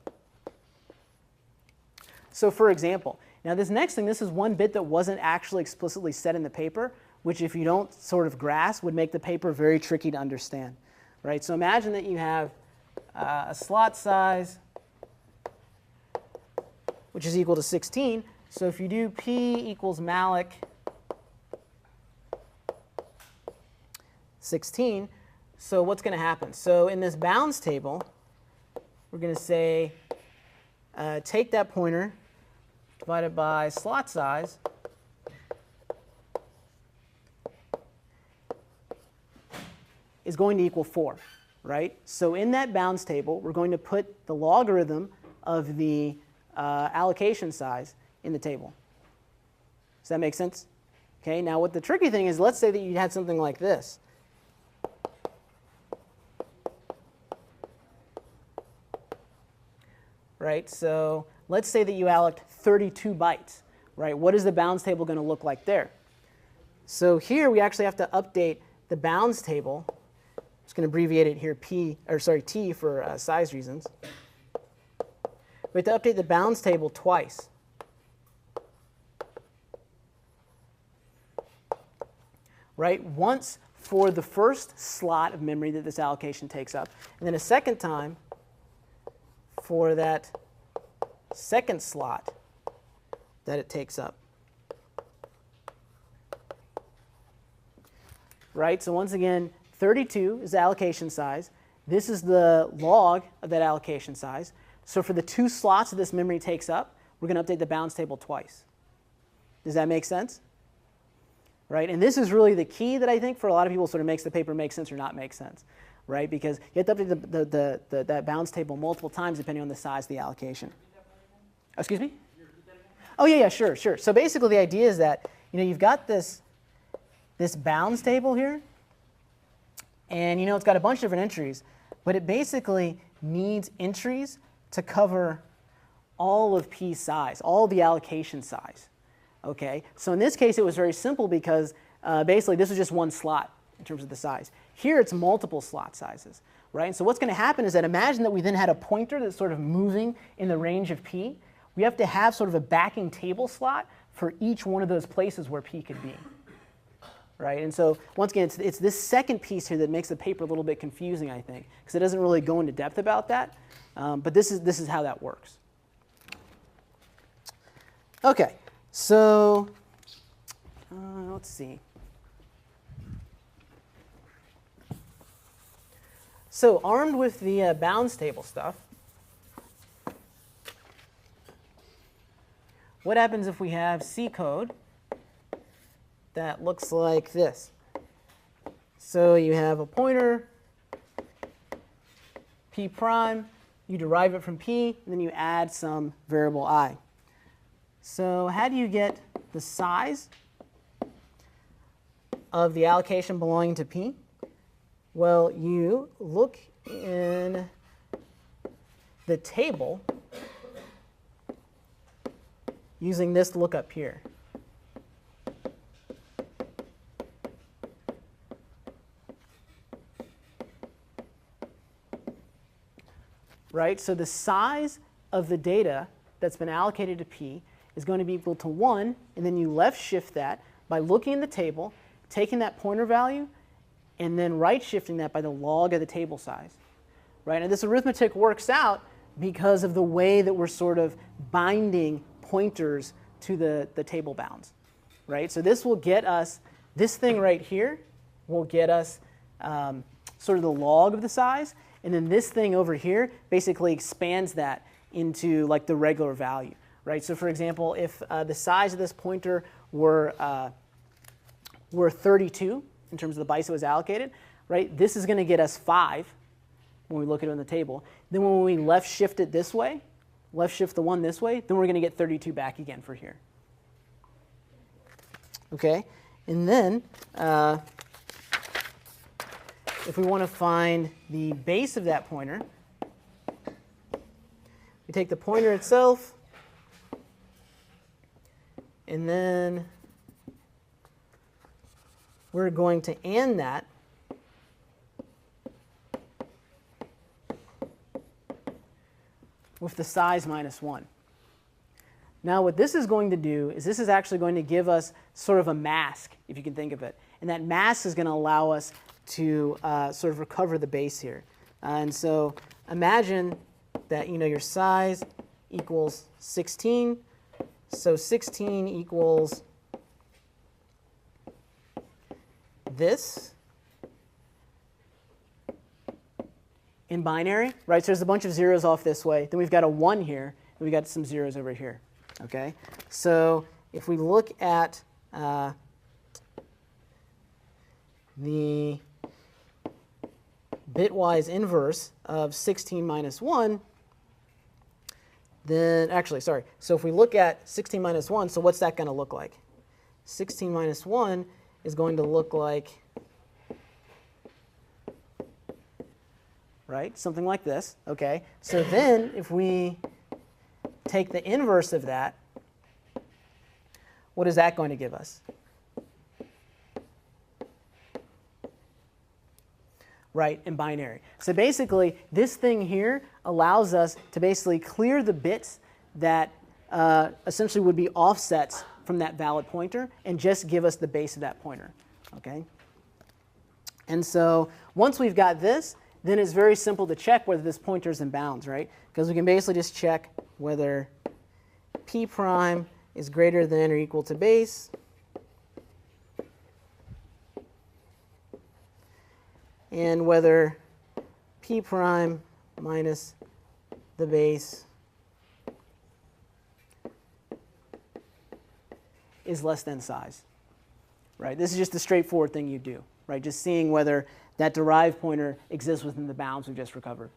So for example, now this next thing, this is one bit that wasn't actually explicitly said in the paper, which if you don't sort of grasp would make the paper very tricky to understand. Right? So imagine that you have a slot size which is equal to 16. So if you do P equals malloc 16, so what's going to happen? So in this bounds table, we're going to say take that pointer divided by slot size is going to equal 4, right? So in that bounds table, we're going to put the logarithm of the allocation size in the table. Does that make sense? Okay, now what the tricky thing is, let's say that you had something like this. Right, so let's say that you allocate 32 bytes, right? What is the bounds table going to look like there? So here we actually have to update the bounds table. I'm just going to abbreviate it here T for size reasons. We have to update the bounds table twice. Right, once for the first slot of memory that this allocation takes up, and then a second time for that second slot that it takes up. Right, so once again, 32 is the allocation size. This is the log of that allocation size. So for the 2 slots that this memory takes up, we're going to update the bounds table twice. Does that make sense? Right, and this is really the key that I think for a lot of people sort of makes the paper make sense or not make sense. Right, because you have to update that bounds table multiple times depending on the size of the allocation. Excuse me? Oh yeah, sure. So basically the idea is that you've got this bounds table here, and it's got a bunch of different entries, but it basically needs entries to cover all of P's size, all the allocation size. Okay, so in this case it was very simple because basically this was just one slot in terms of the size. Here it's multiple slot sizes, right? And so what's going to happen is that imagine that we then had a pointer that's sort of moving in the range of P. We have to have sort of a backing table slot for each one of those places where P could be, right? And so once again, it's this second piece here that makes the paper a little bit confusing, I think, because it doesn't really go into depth about that. But this is how that works. Okay, so let's see. So armed with the bounds table stuff, what happens if we have C code that looks like this? So you have a pointer, P prime, you derive it from P, and then you add some variable I. So how do you get the size of the allocation belonging to P? Well, you look in the table using this lookup here. Right? So the size of the data that's been allocated to P is going to be equal to 1, and then you left shift that by looking in the table, taking that pointer value, and then right shifting that by the log of the table size. Right? And this arithmetic works out because of the way that we're sort of binding pointers to the table bounds. Right? So this will get us, this thing right here will get us sort of the log of the size, and then this thing over here basically expands that into like the regular value. Right? So for example, if the size of this pointer were 32 in terms of the bytes that was allocated, right? This is going to get us 5 when we look at it on the table. Then when we left shift it this way, left shift the 1 this way, then we're going to get 32 back again for here. Okay? And then if we want to find the base of that pointer, we take the pointer itself, and then we're going to AND that with the size minus 1. Now what this is going to do is this is actually going to give us sort of a mask, if you can think of it. And that mask is going to allow us to sort of recover the base here. And so imagine that your size equals 16. So 16 equals this in binary, right? So there's a bunch of zeros off this way. Then we've got a 1 here, and we've got some zeros over here. Okay? So if we look at the bitwise inverse of 16 minus 1, then actually, sorry. So if we look at 16 minus 1, so what's that going to look like? 16 minus 1 is going to look like, right, something like this. Okay. So then if we take the inverse of that, what is that going to give us? Right, in binary. So basically, this thing here allows us to basically clear the bits that essentially would be offsets from that valid pointer and just give us the base of that pointer. Okay? And so once we've got this, then it's very simple to check whether this pointer is in bounds, right? Because we can basically just check whether p prime is greater than or equal to base. And whether p prime minus the base is less than size, right? This is just a straightforward thing you do, right? Just seeing whether that derived pointer exists within the bounds we just recovered,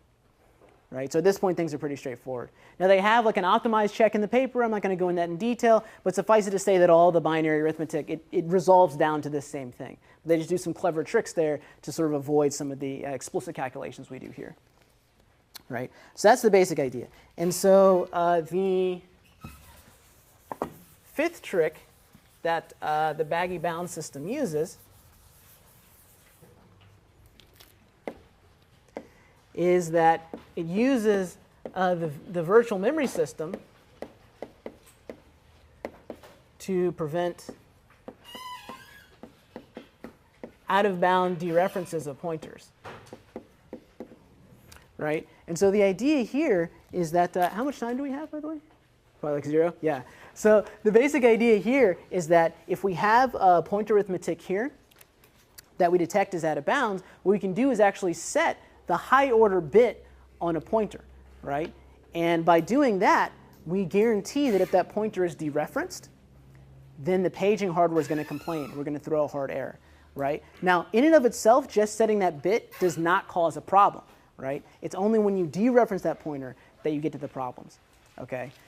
right? So at this point, things are pretty straightforward. Now, they have like an optimized check in the paper. I'm not going to go into that in detail, but suffice it to say that all the binary arithmetic, it resolves down to this same thing. They just do some clever tricks there to sort of avoid some of the explicit calculations we do here, right? So that's the basic idea. And so the fifth trick that the baggy bound system uses is that it uses the virtual memory system to prevent out-of-bound dereferences of pointers, right? And so the idea here is that, how much time do we have, by the way? Probably like 0? Yeah. So the basic idea here is that if we have a pointer arithmetic here that we detect as out of bounds, what we can do is actually set the high order bit on a pointer, right? And by doing that, we guarantee that if that pointer is dereferenced, then the paging hardware is going to complain. We're going to throw a hard error, right? Now, in and of itself, just setting that bit does not cause a problem, right? It's only when you dereference that pointer that you get to the problems, okay?